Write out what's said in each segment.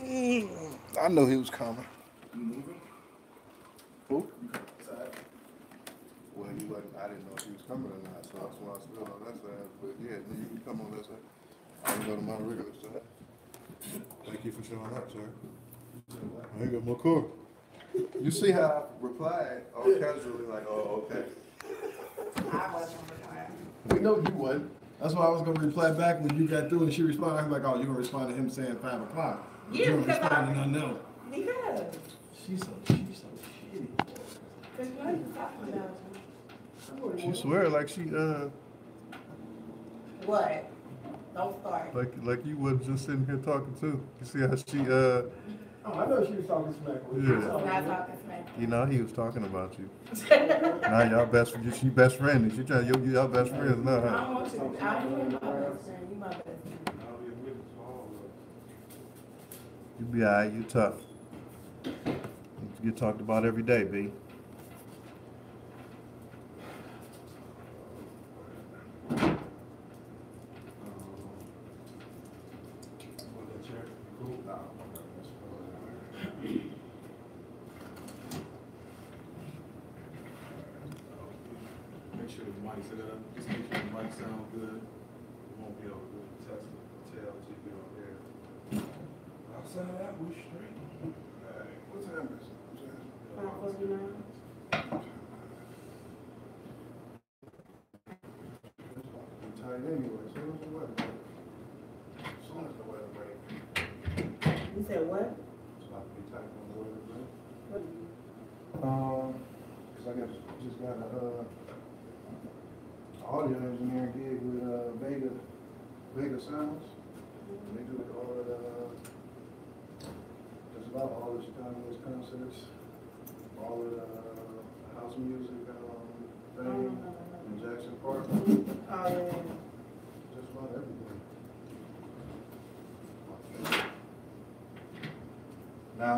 I know he was coming. You moving? Who? You come outside? Well, he wasn't. I didn't know if he was coming or not, so that's why I stood on that side. But yeah, then you can come on that side. I can go to my regular side. Thank you for showing up, sir. I ain't got my car. You see how I replied all casually, like, oh, okay. I wasn't retired. We know you wasn't. That's why I was gonna reply back when you got through and she responded. I was like, oh, you're gonna respond to him saying 5 o'clock. Yeah, You're gonna because respond to nothing else. Because. She's so shitty. Because why you talking about me? She swear like she What? Don't start. like you was just sitting here talking too. You see how she Oh, I know she was talking smack with Yeah. you. I'm not talking smack. you know he was talking about you. Now y'all she best friend. She trying y'all best friends now, I huh? don't want you. I don't want my best friend. You my best friend. You be alright, you tough. You get talked about every day, B. Make sure the mic set up, just make sure the mic sound good. We won't be able to test the tell till you get on there. Outside that, we straight. Alright, what time is it? 5:49. I'm tired anyway. So what's the weather? As soon as the weather break. You said what? It's about to be tight when the weather break. What do you? Cause I just got a audio engineering gig with Vega Sounds. They do all of just about all the Chicago's concerts, all of the house music thing in Jackson Park. Oh, yeah. Just about everything. Now,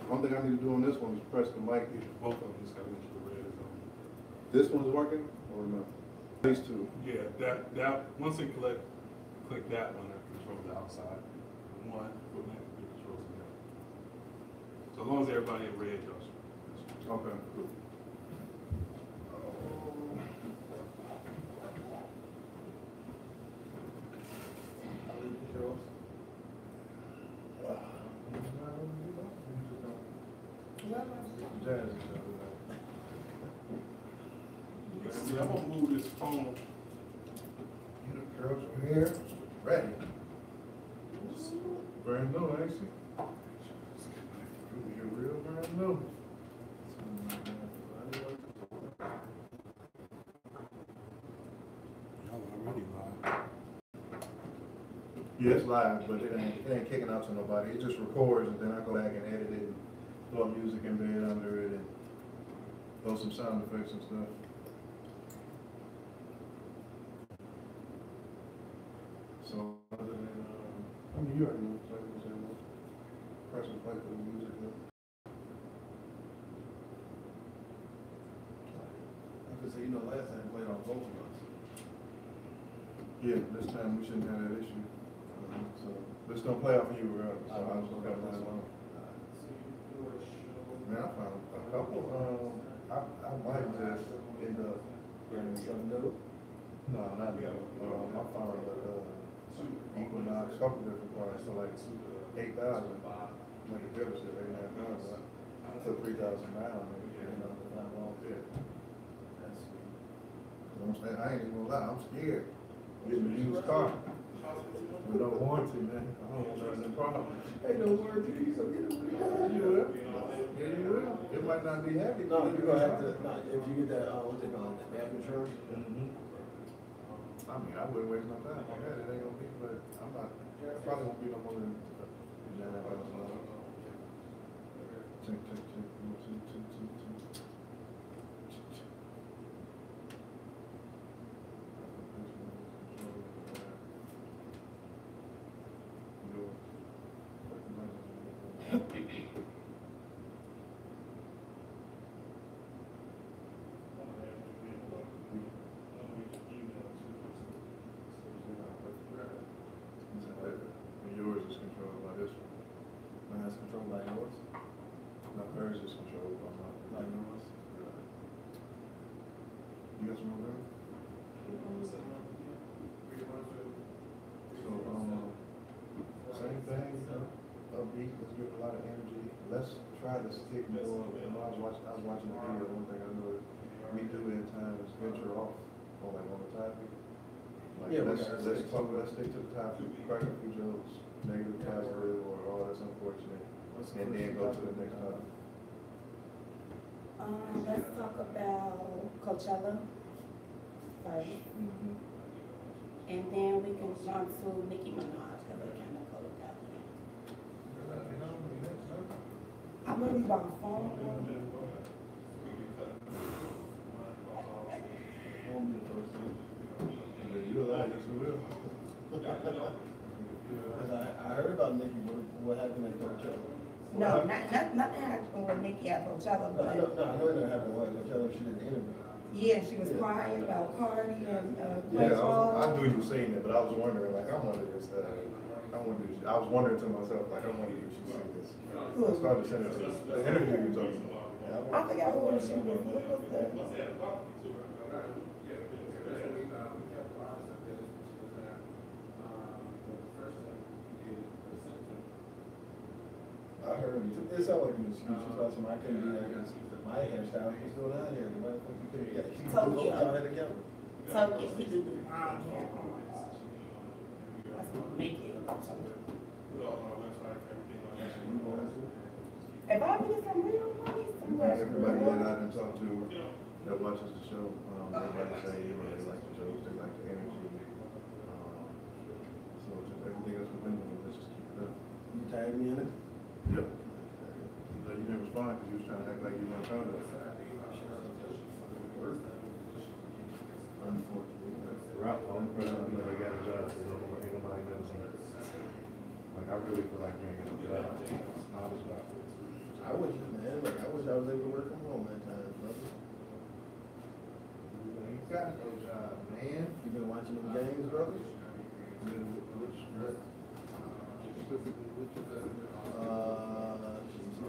one thing I need to do on this one is press the mic. Both of them just gotta make sure the red is on. This one's working or no? These two. Yeah, that, once they click that one, that controls the outside. One, put that, it controls the other. So as long as everybody in red, y'all should. Okay, cool. Jazz. See, I'm gonna move this phone. You the girls are here, ready. Brand new, ain't she? You're real brand new. Y'all already live. Yeah, it's live, but it ain't kicking out to nobody. It just records and then I go back and edit it and throw music embed under it and throw some sound effects and stuff. So other than, I mean, you already know, so I can say no. Press and play for the music. I could say, last time I played on both of us. Yeah, this time we shouldn't have that issue. So, but it's gonna play off of you regardless, so I was gonna cut mine alone. Man, I found a couple, I might just end up getting something new. No, not new. I found Equinox, a couple different parts, so like 8,000. Like a dealership, 8,500. I took 3,000 down, if I'm wrong fit. I'm saying, I ain't even gonna lie, I'm scared. Getting a used car. With no warranty, man. I don't want nothing problem. Ain't no warranty, so get it. You will. Yeah, you will. It might not be happy. No, you're gonna have to, if you get that, what they call it, that back insurance. I mean, I wouldn't waste my time on that. It ain't gonna be, but I'm not, I probably won't be no more than $9,000. Tick, tick, tick, tick, tick, tick, tick. Yours is controlled by let's try to stick more, you know, I was watching the video, one thing I know, we do in time is venture off on the topic. Like, Yeah, we let's gotta let's stick to the topic, crack a few jokes, negative, positive, or all that's unfortunate, and then go to the next topic. Let's talk about Coachella first, Mhm. and then we can jump to Nicki Minaj, because they kind of go together. I'm gonna be by phone. You alive, yes, we will. I heard about Nikki, what happened at Coachella. No, nothing happened with Nicki at Coachella, No, I know but that happened, what, Coachella, she did the interview. yeah, she was crying about Cardi and, Yeah, I Paul. knew you were saying that, but I was wondering, like, I wondered if, I was wondering to myself, like, I wonder if she said this. I started to send it to you, the interview you talking about. I forgot who she was, what was that? I heard, it sounded like an excuse, she thought somebody couldn't do that, because my hairstyle was still down here, the motherfucker, you couldn't get, she was Tokyo. all had together. Tokyo, we do the hair horns. That's gonna make it. If I get some real money, somewhere. Everybody that I done talked to that watches the show, everybody say, you know, they like the jokes, they like the energy. So just everything else within them, let's just keep it up. You tagged me in it? Yep. You didn't respond because you was trying to act like you weren't trying to. Unfortunately. Rock, the only person I know that got a job, so ain't nobody knows him. Like, I really feel like you ain't got a job. I was about to. I wish, man, like, I wish I was able to work from home that time, brother. You ain't got no job, man. You been watching them games, brother?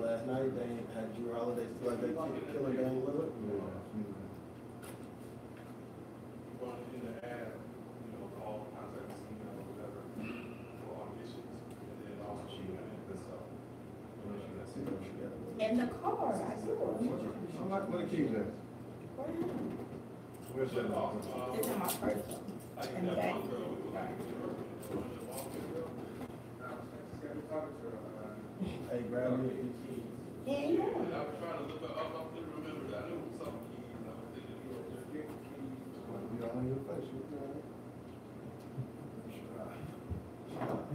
Last night, they had Drew Holiday still at that killer game with it. Going in the ad, you know, all contacts, you know, whatever, for auditions, and then also she got it, so. In the car, I do. What the keys at? Where's that? It's in my purse. In the back. Hey, grab me a few keys. Yeah, I yeah. was trying to look her up, I couldn't remember that, I knew it was some keys, I was thinking, you know, just get keys. You don't need a face, you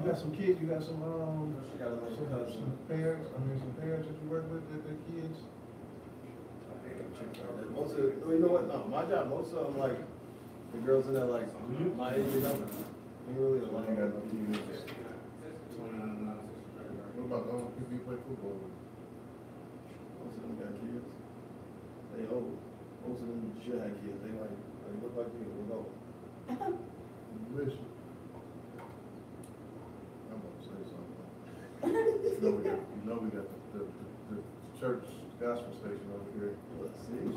got some kids, you got some parents, some parents that you work with, that their kids? Most of, you know what, no, my job, most of them, like, the girls in there, like, my age and up, they really One like, thing got no kids. What about those people you play football with? most of them got kids. They old, most of them should have kids, they like, they look like me, they old. Wish. I'm gonna say something. You know we got the church gospel station over here. Let's see. I'm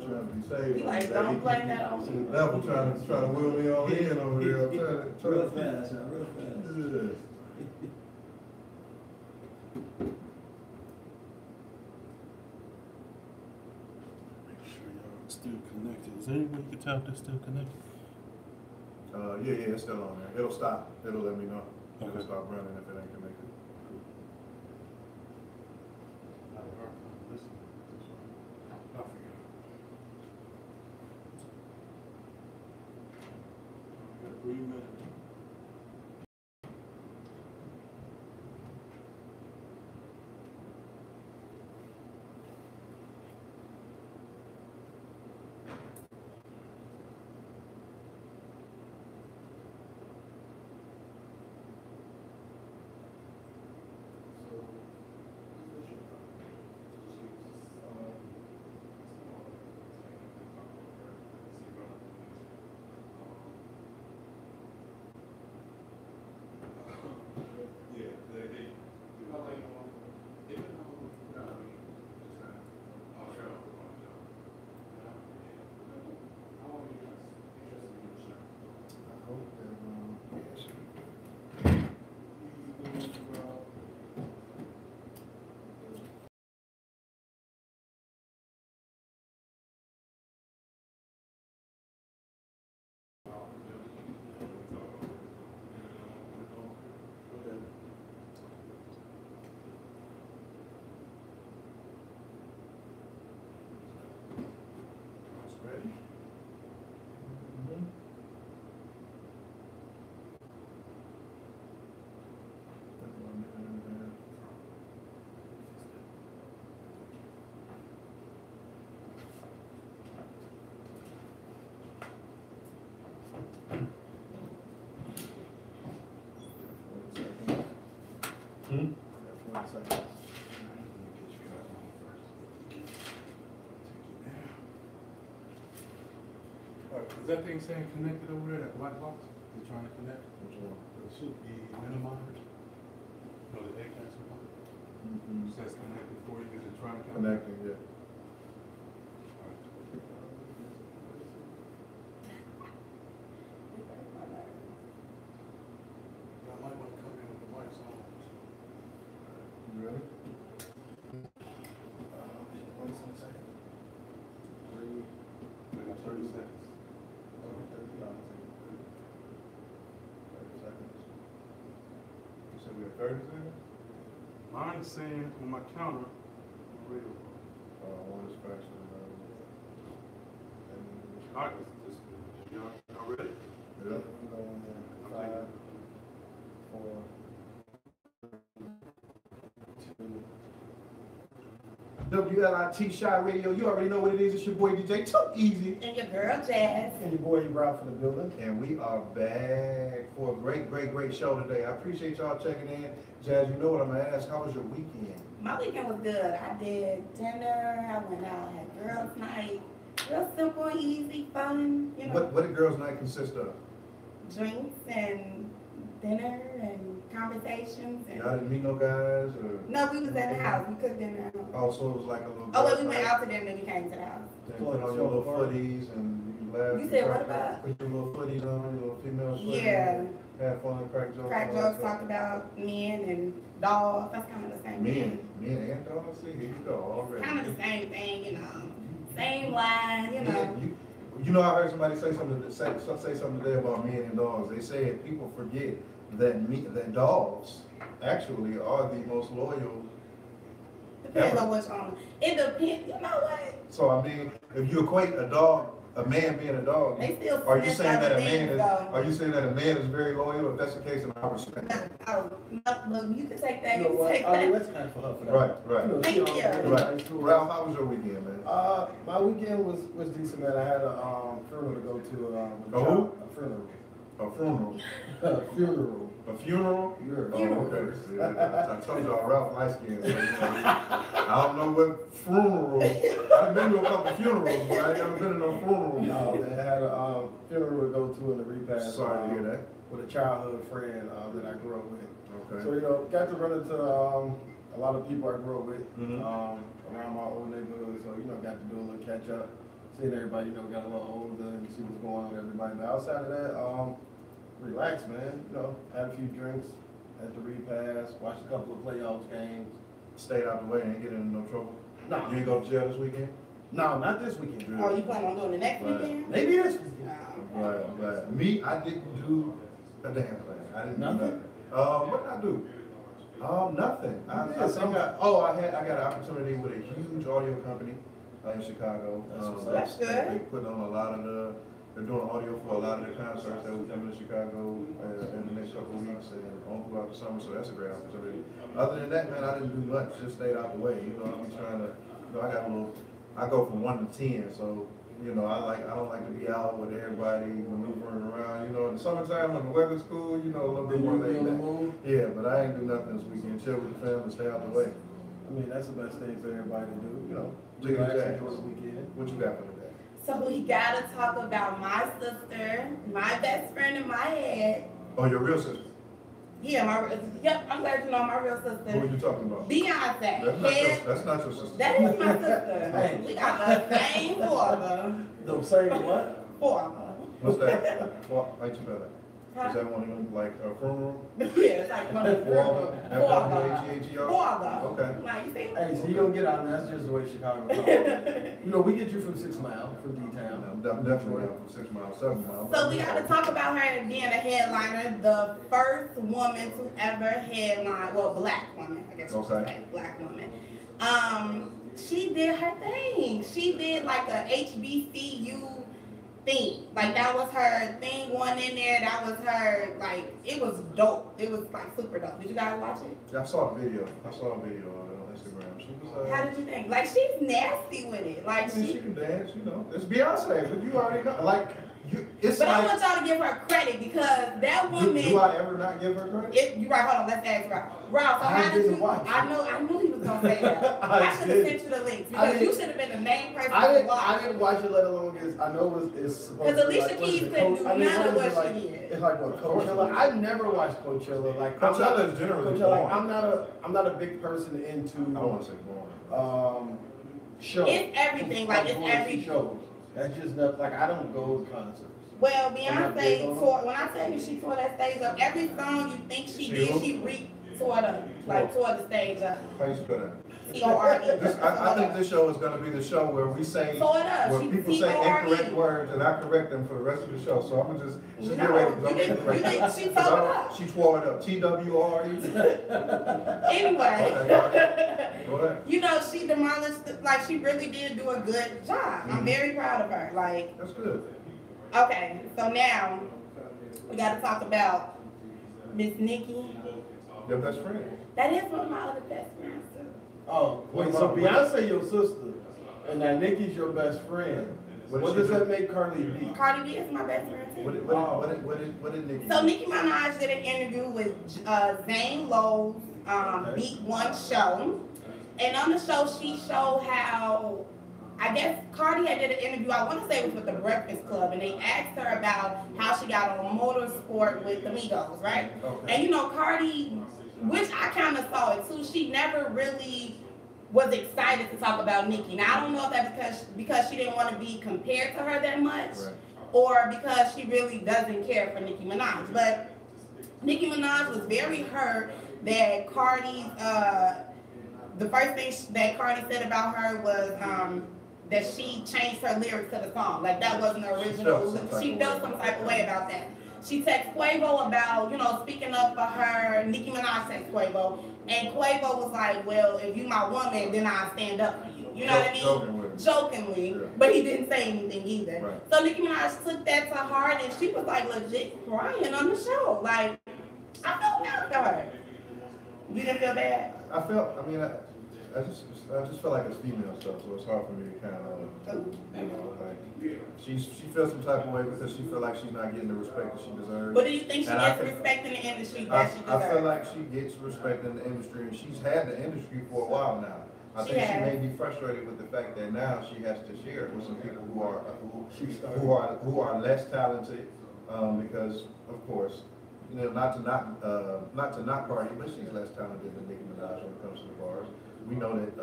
trying to be saved. We like, don't blame that on The me. devil trying to wheel me all in over there. I'm trying Real to. fast, huh? Real fast. Yeah. Make sure y'all still connected. Is there any way you can tell if they're still connected? Yeah, it's still on there. It'll stop. It'll let me know. It'll Okay. stop running if it ain't connected. Listen. I forgot. Got 3 minutes. Hmm? 40 seconds. Is that thing saying connected over there, that black box? You're trying to connect? Which one? It should be minimized. No, the egg has one. It says connected for you, is it trying to connect? Connecting, yeah. I might want to come in with the lights on. You ready? 20 seconds. 3, We got 30 seconds. 30 seconds. You said we have 30 seconds? Mine is saying on my counter, radio. One is faster than the other. All right, y'all ready? Yeah. 5, 4, 2. WLIT Shy Radio, you already know what it is. It's your boy DJ Too Easy. And your girl Jazz. And your boy Ralph in the building. And we are back for a great show today. I appreciate y'all checking in. Jazz, you know what I'm gonna ask. How was your weekend? My weekend was good. I did dinner, I went out, had girls' night. Real simple, easy, fun, you know. What did girls' night consist of? Drinks and dinner and conversations and Y'all didn't meet no guys or? no, we was at the house. We cooked dinner at home. Oh, so it was like a little. Oh well, girls' we went night? out to dinner and we came to the house. And put on your little footies and you laughed. You said what about? Put your little footies on, your little female footies. Yeah. Had fun, crack jokes. Crack all that jokes, stuff. talked about men and dogs. That's kind of the same thing. Men and dogs. See, here you go already. Kind of the same thing, you know. Same line, you know. You know, I heard somebody say something today about men and dogs. They said people forget that dogs actually are the most loyal. Depends ever. on what's on. It depends. You know what? So I mean, if you equate a man being a dog, They still are you sniff saying that other a man things, is? though. Are you saying that a man is very loyal? If that's the case, then I respect it. Oh, no, look, you can take that. You You know can what? take I mean, that. that's kind of for her for that. Right. You know, Thank she you. already Right. nice to her. Ralph, how was your weekend, man? My weekend was decent, man. I had a funeral to go to. A who? A funeral. A funeral. A funeral. A funeral? Yeah. Oh, okay. Yeah, I told y'all Ralph light skin. So, I don't know what funeral. I've been to a couple funerals, but I ain't never been to no funeral. No, man, I had a funeral to go to in the repast. Sorry to hear that. With a childhood friend that I grew up with. Okay. So, you know, got to run into a lot of people I grew up with Mhm. around my old neighborhood. So, you know, got to do a little catch up. Seeing everybody, you know, got a little older and see what's going on with everybody. But outside of that, relax, man. You know, had a few drinks at the repast, watched a couple of playoffs games. Stayed out the way and get into no trouble. No, You ain't go to jail this weekend? no, not this weekend. Oh, you plan on doing the next Right. weekend? Maybe this weekend. No. Right. Me, I didn't do a damn thing. I didn't do Nothing? nothing. What did I do? Nothing. I got an opportunity with a huge audio company in Chicago. That's good. They put on they're doing audio for a lot of the concerts that we're doing in Chicago in the next couple of weeks and on throughout the summer, so that's a great opportunity. Other than that, man, I didn't do much, just stayed out the way. You know, I'm trying to, I go from 1 to 10, so, you know, I don't like to be out with everybody maneuvering around. You know, in the summertime when the weather's cool, you know, a little bit more laid back. Yeah, but I ain't do nothing this weekend. Chill with the family, stay out the way. I mean, that's the best thing for everybody to do, you know. Jiggy Relax, jazz. enjoy the weekend. What you got for today? So we gotta talk about my sister, my best friend in my head. Oh, your real sister. Yeah, I'm glad you know my real Who are sister. you talking about? Beyonce. That's not your sister. That is my sister. Hey. We got the same father. Don't say what? Father. What's that? Well, how you spell that? Huh? Is that one of them, like a funeral? Yeah, it's like one of the Father? Father. F-W-A-G-H-E-R? Father. Okay. Like, you see? Hey, so you don't get out and that's just the way Chicago talks. You know, we get you from 6 Mile, from D-Town. I'm definitely out from 6 miles, 7 miles. So we gotta talk about her being a headliner, the first woman to ever headline, well, black woman, I guess you should Okay. say, black woman. She did her thing. She did like a HBCU thing. Like that was her thing going in there. That was her, like, it was dope. It was like super dope. Did you guys watch it? Yeah, I saw a video of it on Instagram. She was, How did you think? Like she's nasty with it. Like I mean, she can dance, you know. It's Beyonce, but you already know. Like, It's But I like, want y'all to give her credit because that woman. do I ever not give her credit? You right, hold on, let's ask Ralph. Ralph, so I how did didn't you, watch it. I knew he was gonna say that. I I should have didn't. sent you the links I because you didn't- should have been the main person I to didn't watch. watch it, let alone is, I know it's supposed Because to be Alicia like, what is Keys it, couldn't do I mean, none of what is it, what like, she did. it's like what, Coachella? I never watched Coachella, like. I'm Coachella not- is generally Coachella, like, boring. I'm not a big person into, I don't wanna say boring. shows. It's everything, like, it's Voice every- shows. That's just not, like, I don't go to concerts. Well, I'm not big Beyonce on tore, when I tell you she tore that stage up, every song you think she did, she tore it up, like tore the stage up. How you spell that? T-O-R-E. I think this show is gonna be the show where we say, Tore it up. when She people say T-O-R-E. incorrect words and I correct them for the rest of the show, so I'm gonna just No, get ready. you didn't- she tore it up. She tore it up, T-W-R-E. Anyway. Go ahead. You know, she demolished, like, she really did do a good job. I'm very proud of her. Like, That's good. okay, so now we got to talk about Miss Nikki. Your best friend. That is one of my other best friends. Too. Oh, wait, so Beyonce your sister, and now Nicki's your best friend. What What did does she do? that make Cardi B? Cardi B is my best friend too. What did Nicki So do? Nicki Minaj did an interview with Zane Lowe's Beat One show, and on the show she showed how, I guess Cardi had did an interview, I want to say it was with the Breakfast Club, and they asked her about how she got on motorsport with the Migos, right? Okay. And you know, Cardi, which I kind of saw it too, she never really was excited to talk about Nicki. Now I don't know if that's because she didn't want to be compared to her that much, Right. or because she really doesn't care for Nicki Minaj. But Nicki Minaj was very hurt that Cardi's, the first thing that Cardi said about her was that she changed her lyrics to the song. Like that wasn't the original. She felt some type of way about that. She texted Quavo about, you know, speaking up for her. Nicki Minaj texted Quavo. And Quavo was like, well, if you my woman, then I'll stand up for you. You know what I mean? Jokingly. Yeah. But he didn't say anything either. Right. So Nicki Minaj took that to heart and she was like legit crying on the show. Like, I felt bad for her. You didn't feel bad? I just feel like it's female stuff, so it's hard for me to kind of, you know, like, she feels some type of way because she feel like she's not getting the respect that she deserves. But do you think she And I gets think- respect in the industry I that she feel deserves? like she gets respect in the industry, and she's had the industry for a while now. I She think she has. may be frustrated with the fact that now she has to share it with some people who are less talented, because of course, you know, not to knock Cardi, but she's less talented than Nicki Minaj when it comes to the bars. We know that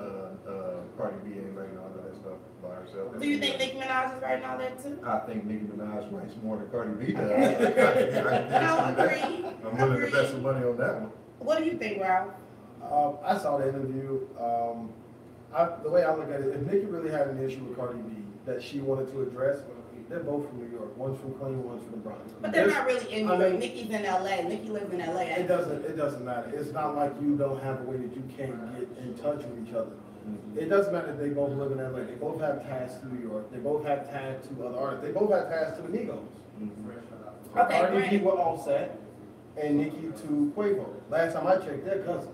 Cardi B ain't writing all of that stuff by herself. Do you think Nicki Minaj is writing all that too? I think Nicki Minaj writes more than Cardi B does. No, agree. I'm willing to bet some money on that one. What do you think, Ralph? I saw the interview. The way I look at it, if Nicki really had an issue with Cardi B that she wanted to address, they're both from New York. One's from Clean, one's from the Bronx. But they're not really in New I York. mean- Nicki's in LA. Nicki lives in LA. It doesn't matter. It's not like you don't have a way that you can't get in touch with each other. It doesn't matter if they both live in LA. They both have ties to New York. They both have ties to other artists. They both have ties to the Migos. Okay, Cardi B great. with Offset and Nicki to Quavo. Last time I checked, they're cousins.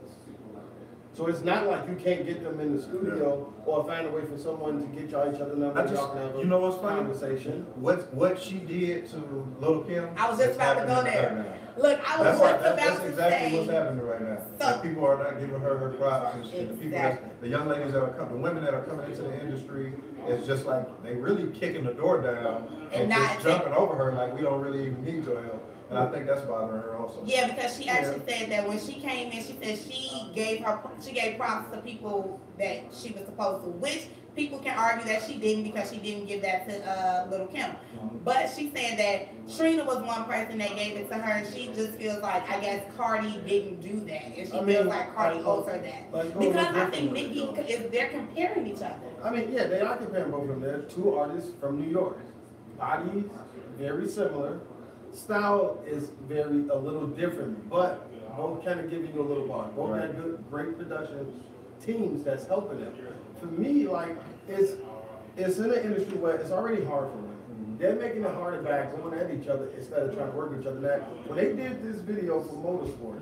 So it's not like you can't get them in the studio or find a way for someone to get y'all each other number. Y'all can have a you know what's funny? conversation. What she did to Lil' Kim. I was just about to go there. Look, I was That's just right. about That's to exactly what's say. happening right now. So- That people are not giving her props, and the people, Exactly. the young ladies that are coming, the women that are coming into the industry, it's just like they really kicking the door down And and not just jumping over her like we don't really even need your help. And I think that's bothering her also. Yeah, because she actually said that when she came in, she said she gave props to people that she was supposed to, which people can argue that she didn't because she didn't give that to Lil' Kim. But she said that Trina was one person that gave it to her, and she just feels like, I guess Cardi didn't do that, and she feels like Cardi owes her that. Because I think Nicki, they're comparing each other. I mean, yeah, they are comparing both of them. They're two artists from New York. Bodies, very similar. Style is a little different, but both kind of giving you a little bar. Both Right. got good, great production teams that's helping them. For me, like, it's in an industry where it's already hard for them. They're making it harder back, going at each other instead of trying to work with each other. Now, when they did this video for Motorsport,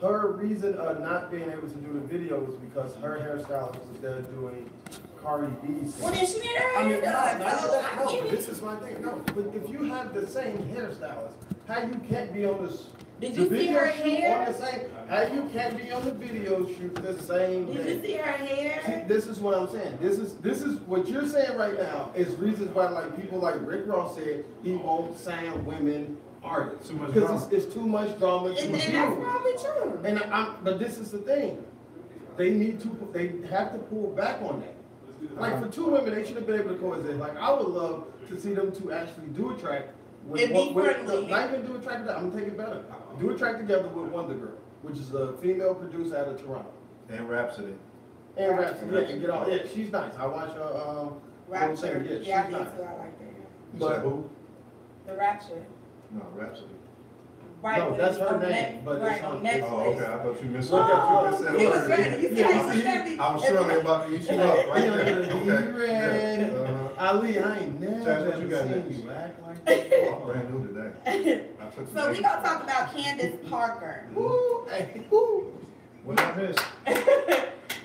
her reason of not being able to do the video was because her hairstylist was there doing Cardi B Well, scene. then she need her I mean, hair done, so I no, get but it. this is my thing. No, but if you have the same hairstylist, how you can't be on this? Did the you see video her shoot hair? on the same? How you can't be on the video shoot the same Did day? you see her See, hair? this is what I'm saying. This is what you're saying right now is reasons why like people like Rick Ross said he won't sign women artists Too much because drama. it's too much drama. And Too that's few. probably true. And but this is the thing. They have to pull back on that. Like for two women, they should have been able to coexist. Like I would love to see them two actually do a track. And be friendly. Not even do a track. I'm gonna take it better. Do a track together with Wonder Girl, which is a female producer out of Toronto. And Rhapsody. And Rhapsody, yeah, and get all. Yeah, she's nice. I watch her. Rapture. Yeah, Yeah, I she's think nice. so. I like that. You But- said who? The Rapture. No, Rhapsody. Right. No, when that's it's her on name, Net- but right it's on on- Netflix. Oh, okay, I thought you missed. Oh, he was ready. You see how he was Yeah, ready? I was struggling about to eat you up right there. He Okay. ran. Yeah, uh-huh. Ali, I ain't Chaz, never what you got seen next? you act like that. I'm brand new today. I took some So we eggs. gonna talk about Candace Parker. Woo, hey, woo. What did I miss?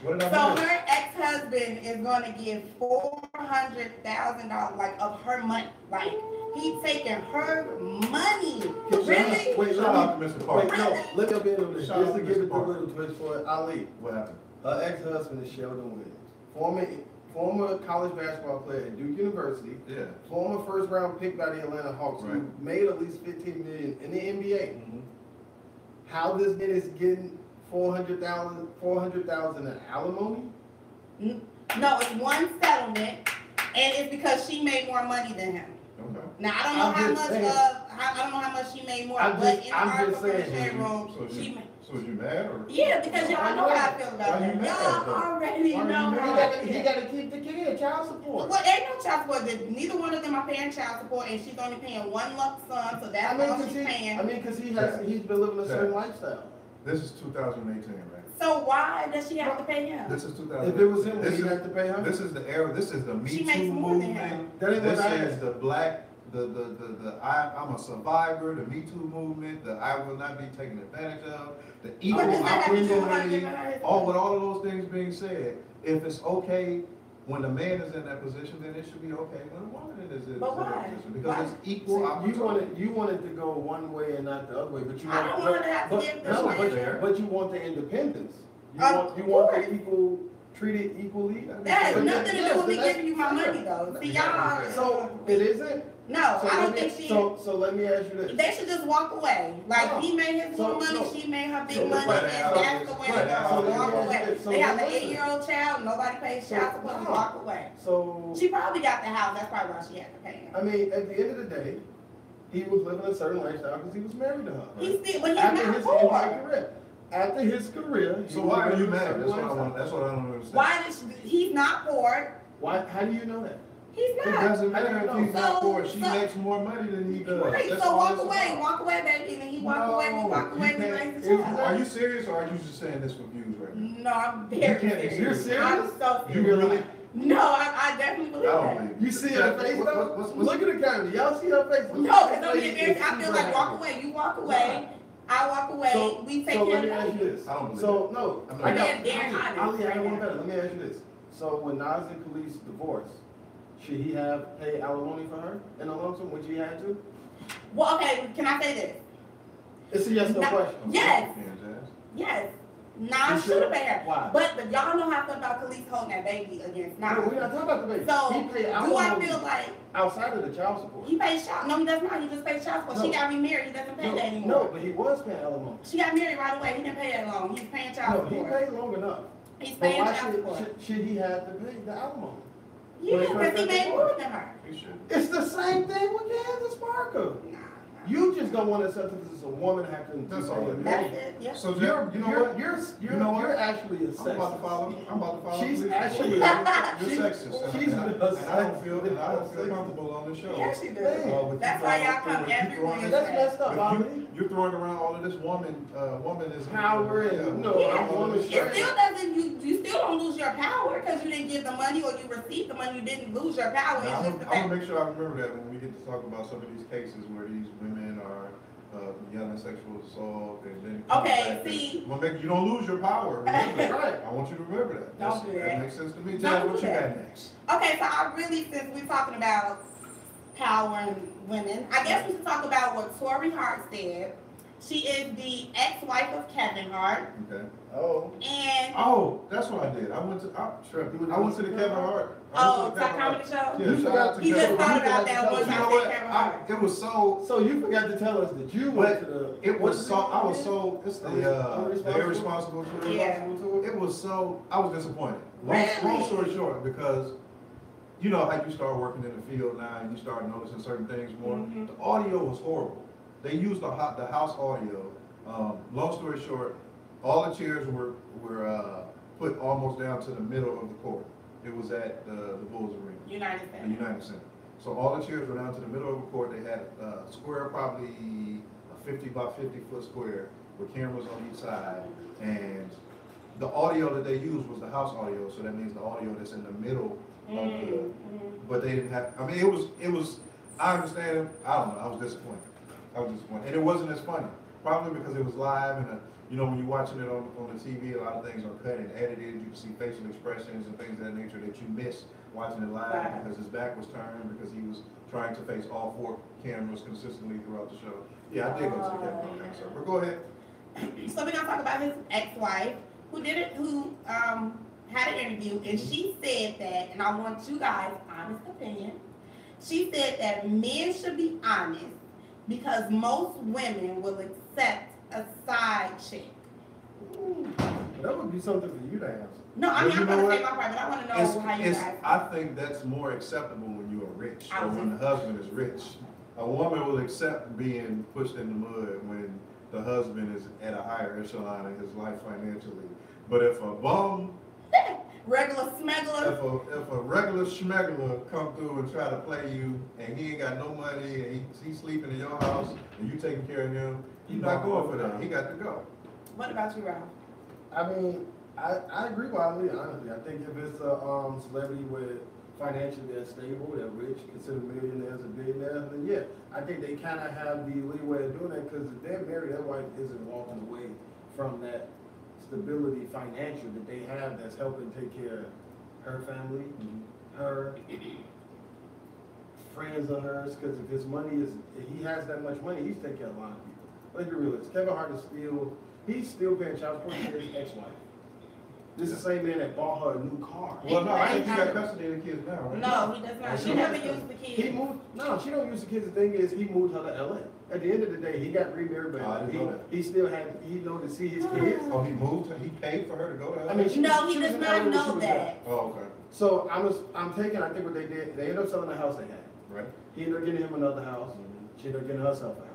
What did So I miss? her ex-husband is gonna give $400,000 like of her money. Like he's taking her money. Really? Wait, Shout out to Mr. Wait, Parker. no, let me up in on this, Shout just out to to give Mr. it the Parker. little twist for it. Ali, What happened? her ex-husband is Sheldon Williams, former college basketball player at Duke University, Yeah. former first-round pick by the Atlanta Hawks, who Right. made at least $15 million in the NBA. Mhm. How this man is getting $400,000 in alimony? No, it's one settlement, and it's because she made more money than him. Okay. Now I don't know I'm how just much. saying. I don't know how much she made more, I'm but just- in the I'm article just from the saying. shade room, So she you, made. so is you mad or? Yeah, because y'all know how I feel about Why you that. mad, Y'all though? already Why you know mad? how I He feel. got to keep the kid, child support. Well, ain't no child support. Neither one of them are paying child support, and she's only paying one lump sum, so that's all she's paying. Because he's been living a certain lifestyle. This is 2018, right? So why does she have to pay him? This is 2018. If it was him, would this he is, have to pay her? This is the era, this is the Me She makes Too more than movement. him. That ain't This what I is asked. the black, I'm a survivor, the Me Too movement, the I will not be taken advantage of, the equal What does that have to do with her opportunity. giving her his All, with money? all of those things being said, if it's okay when the man is in that position, then it should be okay when a woman is in But that why? position. Why? Because it's equal You opportunity. wanted to go one way and not the other way, but you I don't want, want her to have to but, give no, this money. but you want the independence. Of You want course. the equal, treated equally. That has But nothing to yes, do with me that's giving you my fair. money, though. See, Yeah. y'all. So it isn't. No, So I let don't me- think she. So let me ask you this. They should just walk away. Like No. he made his So- little money, so- she made her big so money, let and it out. that's the way to Let it go. out. Walk So away. so They have an listen. 8-year-old child. Nobody pays So- child support. no. Walk away. So She probably got the house. That's probably why she had to pay him. I mean, at the end of the day, he was living a certain lifestyle because he was married to her. He's still, but he's After not his poor. entire career. After his career. he So was why are living you a mad? certain That's what I lifestyle. want, that's what I don't understand. Why does he's not poor? Why? How do you know that? He's It not. doesn't matter if he's not So- poor, she so- makes more money than he does. Right, That's so all walk it's away, about. walk away, baby. And he walk away, we walk away, we raise the it's child. not- Are you serious or are you just saying this for views right now? No, I'm You very can't be serious. You're serious? I'm so You serious. really? No, I definitely believe I don't that. believe You see her face What- though? what's- Look at the camera. Y'all see her face? No, because I'm Face embarrassed. is I feel super like walk happy. away. You walk away. I walk away. We take so care let me of ask you it. this. I don't believe So no, I'm not- I got. I'm being honest Ali, I right got one now. better. Let me ask you this. So when Nas and Khalees divorced, should he have paid alimony for her in a lump sum, which he had to? Well, okay, can I say this? It's a yes no No. question. Yes. Yeah, Jazz. Yes. You Nas sure? should have paid her. Why? But y'all know how I feel about Khalees holding that baby against Nas. No, we're not talking about the baby. So, He paid do I alimony feel like outside of the child support. he pays child? No, he does not. He just pays child support. She No. got remarried. He doesn't pay that No, anymore. but he was paying alimony. She got married right away. He didn't pay that long. He's paying child No, he support. paid long enough. He's But paying why child support. should he have to pay the alimony? Yeah, Well, because he made more than her. He should. It's the same thing with Candace Parker. Nah. You just don't want to accept it because it's a woman having to That's pay all a it is. That's man. it. Yeah. So, You're, Jazz, you know what? you're, You know what? you're actually a I'm about to sexist. follow. I'm about to follow. She's Khalees. actually- You're she's- sexist. she's and I a don't feel. And I don't sexist. feel comfortable on the show. Yes, she Man. does. With That's you why throwing- y'all come with you every throwing- Wednesday. That's messed up, But Bobby. you're throwing around all of this womanism. Power and- Yeah. no, Yeah. I'm woman It straight. still doesn't, you still don't lose your power because you didn't give the money or you received the money, you didn't lose your power. Now, It's I'm just the gonna fact. make sure I remember that when we get to talk about some of these cases where these women are yelling violent sexual assault, and then. it comes Okay, back. see. I'm gonna make, you don't lose your power, remember that. Right. I want you to remember that. Don't do that. That makes sense to me. Don't Jazz, do what you that. got next? Okay, so I really, since we're talking about power and women, I guess we should talk about what Tori Hart said. She is the ex-wife of Kevin Hart, Okay. Oh. and Oh, that's what I did. I went to the Kevin Hart. oh, Top Comedy Show. Yeah, You shout out forgot to He to just Kevin tell- thought Hart. about that one You time. know I what? said Kevin Hart. It was so. So you forgot to tell us that you went to the. It what's was the so. name I was again? so. It's the Irresponsible? irresponsible tour. Yeah. It was so. I was disappointed. Really? Long story short, because you know how you start working in the field now and you start noticing certain things more. Mhm. The audio was horrible. They used the house audio. Long story short, all the chairs were put almost down to the middle of the court. It was at the Bulls Arena, United the States. United Center. So all the chairs were down to the middle of the court. They had a square, probably a 50 by 50 foot square with cameras on each side. And the audio that they used was the house audio. So that means the audio that's in the middle of the, but they didn't have, I mean, it was, I understand it. I don't know. I was disappointed. And it wasn't as funny. Probably because it was live and, you know, when you're watching it on the TV, a lot of things are cut and edited. You can see facial expressions and things of that nature that you miss watching it live Right. because his back was turned, because he was trying to face all four cameras consistently throughout the show. Yeah, I did go to the Kevin Hart concert, but go ahead. So we're gonna talk about his ex-wife, who had an interview, and she said that, and I want you guys' honest opinion. She said that men should be honest because most women will accept a side chick. That would be something for you to answer. No, I Well, mean, you I'm know gonna what? say my part, but I wanna know how you guys. I think that's more acceptable when you are rich, I or was when the husband is rich. A woman will accept being pushed in the mud when the husband is at a higher echelon in his life financially. But if a bum, Regular smuggler. if a regular schmeggler come through and try to play you, and he ain't got no money, and he's sleeping in your house, and you taking care of him, he's not going for that. He got to go. What about you, Ralph? I mean, I agree with Ali, honestly. I think if it's a celebrity with financially they're stable, they're rich, considered millionaires or billionaires, then yeah, I think they kind of have the leeway of doing that because if they're married, their wife isn't walking away from that stability financial that they have that's helping take care of her family, her friends of hers, because if his money is, if he has that much money, he's taking care of a lot of people. Let's be real, Kevin Hart is he's still paying child support to his ex-wife. This is the same man that bought her a new car. Well, no, I think you got custody of the kids now, right? No, he does not. She never used the He kids. moved, no, she don't use the kids. The thing is, he moved her to LA. At the end of the day, he got remarried, Oh, I but didn't know that. he still had, he know to see his kids. Oh, he moved, he paid for her to go to LA? I mean, she No, was- he she was does in not LA when she know was that. young. Oh, okay, So I'm taking, I think what they did, they ended up selling the house they had. right. He ended up getting him another house. She ended up getting herself a house.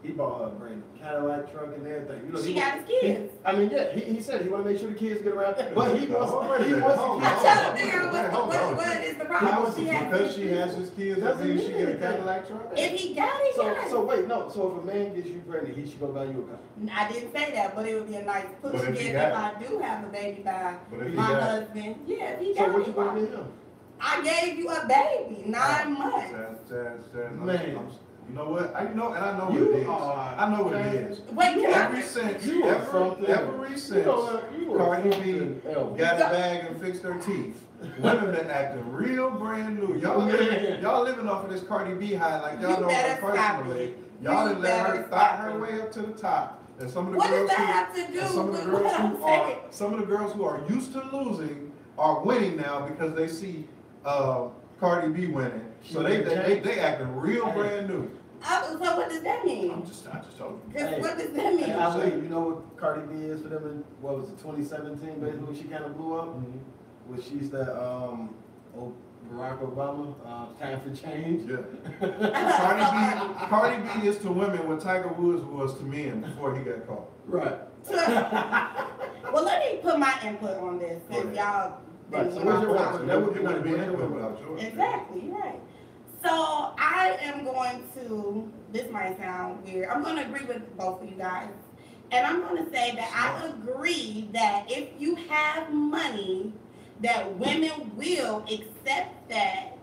He bought her a brand new Cadillac truck and everything. You know, She he got his kids. I mean, yeah, he said he want to make sure the kids get around, but he wants, Hold on. he wants Hold the on. I'm kids. trying to figure out Hold on. what is the How problem. is She it has because she has his kids, that means she get a Cadillac truck? If he got it, yeah. So wait, no, so if a man gets you pregnant, he should go buy you a car. I didn't say that, but it would be a nice push But if gift he if got I do have a baby by But if he my got- husband. Yeah, if he So got what it. you gonna get him? I gave you a baby, 9 months. Man. You know what? I know what You it is. are- I know what it is. Wait, can Ever I? since, You are ever something. since Cardi B got a bag and fixed her teeth, women been acting real brand new. Y'all living off of this Cardi B high like y'all You know better her stop personally. it. Y'all You done let her better thought stop her it. way up to the top. And some of the What girls does that who, have to do and some of the with girls what I'm who are, saying? some of the girls who are used to losing are winning now because they see Cardi B winning. So they acting real brand new. So what does that mean? I just told you. 'Cause Hey. what does that Hey, mean? I believe, you know what Cardi B is for them in, what was it, 2017, basically when she kind of blew up? When she's the, Barack Obama, time for change. Yeah. Cardi B is to women what Tiger Woods was to men before he got caught. Right. Well, let me put my input on this Go since ahead. y'all. Right, so been what's your talking. input? That would be input without yours. Exactly, you're right. So I am going to, this might sound weird, I'm going to agree with both of you guys. And I'm going to say that I agree that if you have money, that women will accept that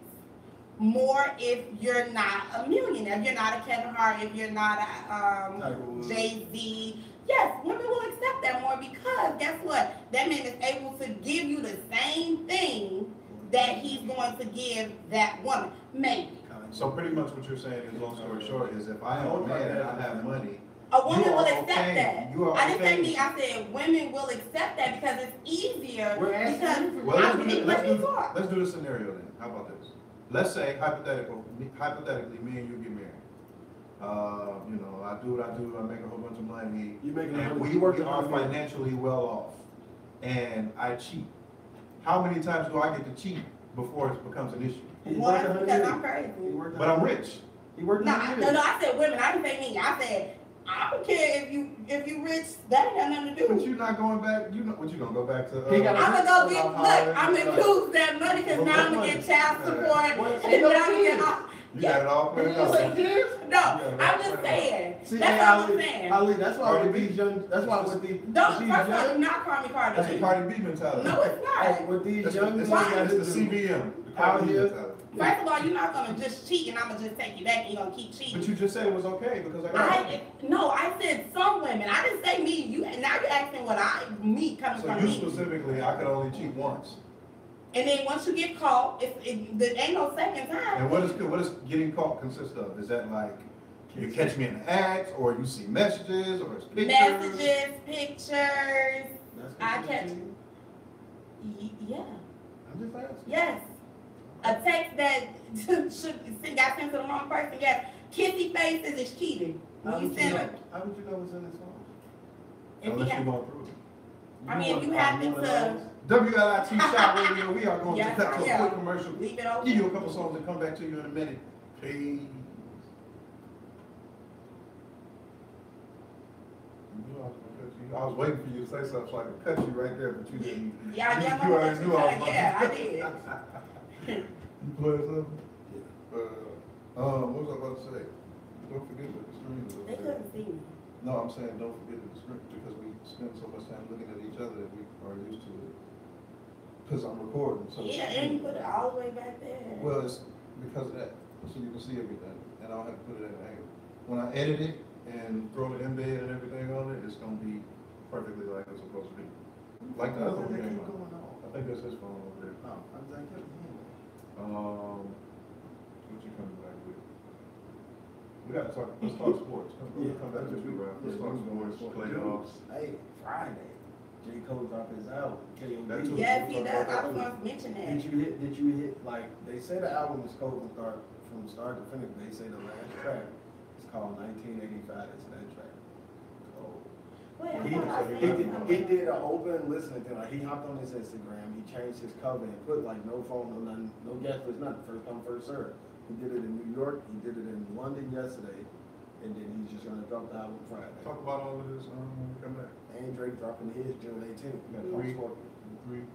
more if you're not a millionaire, if you're not a Kevin Hart, if you're not a Tiger Woods. Jay-Z. Yes, women will accept that more because guess what? That man is able to give you the same thing that he's going to give that woman. Maybe. So pretty much what you're saying is, long story short, is if I am a man and I have money, A woman you will are accept okay. that. You are I didn't say okay. me, I said women will accept that because it's easier. We're asking Because you for- Well, let me talk. let's do the scenario then. How about this? Let's say hypothetically, me and you get married. You know, I do what I do, I make a whole bunch of money. You making And money. we are financially well off. And I cheat. How many times do I get to cheat before it becomes an issue? He Well, worked that's 100 because years. I'm crazy. He worked But I'm rich. He worked No, 100 no, years. I said women. I didn't say me. I said I don't care if you rich. That ain't got nothing to But do. you're not going back, you know, what you gonna go back to? He got I'm gonna go get look. I'm gonna use that money because Well, now I'm what gonna money? get child support What? and now I'm gonna get all. You got it all planned out. No, I'm just saying. See, That's hey, all I'm Ali, saying. Ali, that's why Cardi with B. these young, that's why with these, Don't with first these of all, do young, not call me Cardi That's the B. Cardi B mentality. No, it's not. with these That's young the, men, it's the CBM. the Out Cardi B here. mentality. First of all, you're not gonna just cheat and I'm gonna just take you back and you're gonna keep cheating. But you just said it was okay because I got it. I said some women. I didn't say me. You now you're asking what me coming So from you me. specifically, I could only cheat once. And then once you get caught, there ain't no second time. And what does getting caught consist of? Is that like you catch me in the act, or you see messages, or it's pictures? Messages, pictures. That's I what catch- you Yeah. I'm just asking. Yes. A text that should got sent to the wrong person. Yes. Kissy faces is cheating. How When you would send know? a, How would you know what's in his phone? if you Unless you have, want proof. I mean, if you happen to WLIT Shop Radio, we are going Yes, to cut to a yeah. quick commercial. leave it Give you open. a couple songs and come back to you in a minute. Peace. You know I was gonna cut you. I was waiting for you to say something so I could cut you right there, but you didn't. Yeah, you, yeah, you already knew I was about yeah, I to. did. You playing something? What was I about to say? Don't forget what the screen is. They couldn't see me. No, I'm saying don't forget the screen because we spend so much time looking at each other that we are used to it. Because I'm recording, so. Yeah, and you put it all the way back there. Well, it's because of that, so you can see everything, and I don't have to put it at an angle. When I edit it and throw the embed and everything on it, it's gonna be perfectly like it's supposed to be. Like the other one They came keep out. going on. I think that's his phone over there. Oh, I was like, yeah. What you coming back with? We gotta talk, let's talk sports. Come back to you, Ralph. Let's talk sports, playoffs. Hey, Friday, J. Cole dropped his album. That too. Yes, he does. I was gonna mention that. Did you hit, like, they say the album is cold from start to finish, they say the last track is called 1985, it's that track. Oh. Wait, I He, thought I he, said did, something. he did an open listening thing, like, he hopped on his Instagram, he changed his cover and put like no phone, no nothing, no guest list, nothing, first come, first served. He did it in New York, he did it in London yesterday, and then he's just gonna drop the album Friday. Talk about all of this, when we come back. And Drake dropping his June 18th. We got Three. Scorpion. Three.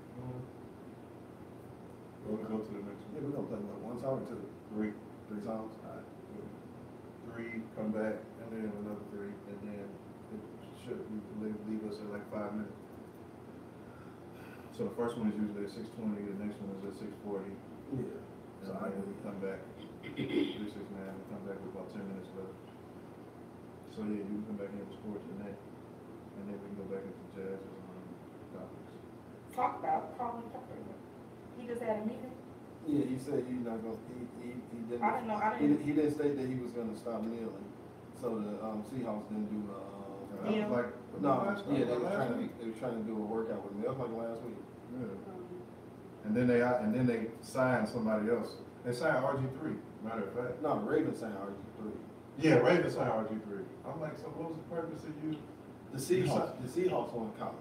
We'll go to the next Yeah, one. we're gonna play what, one song or two? Three. Three songs? Alright. Three, come back, and then another three, and then it should leave us at like 5 minutes. So the first one is usually at 6:20, the next one is at 6:40, Yeah. So and I then we come back, 369, we come back with about 10 minutes left. So yeah, you can come back in with sports and that, and then we can go back into jazz topics. Talk about Colin Tucker. He just had a meeting. Yeah, he said he's not gonna, he didn't. I didn't know. I didn't. He didn't state that he was gonna stop kneeling, so the, Seahawks didn't do, That was Yeah. like, no, last yeah, they last were week. trying to do a workout with him, that was like last week. Yeah. And then they signed somebody else. They signed RG3, matter of fact. No, the Ravens signed RG3. Yeah, Ravens signed RG3. I'm like, so what was the purpose of you? The Seahawks want Colin,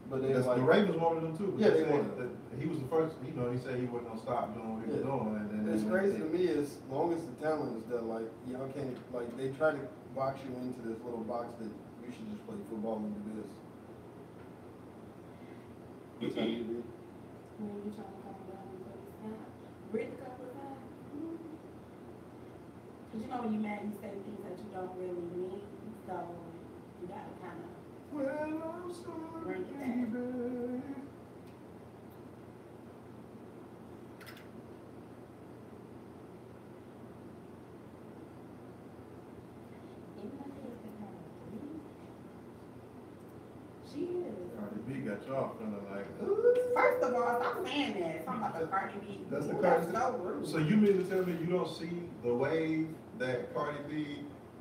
but they The like. Ravens wanted him too. But Yeah, they they said wanted him. that he was the first, he said he wasn't gonna stop doing what he was Yeah. doing, and then. It's crazy to me is, long as the talent is there, like, y'all can't, like, they try to box you into this little box that you should just play football and do this. That's how you do. When you trying to calm down and put this down, breathe a couple of times. Cause you know when you mad, you say things that you don't really mean, so you gotta kind of. Well, I'm sorry, Bring it back. baby. B got y'all feeling like, ooh. First of all, stop saying that. It's not about the Cardi B. That's the Ooh, Cardi that's so rude. So you mean to tell me you don't see the wave that Cardi B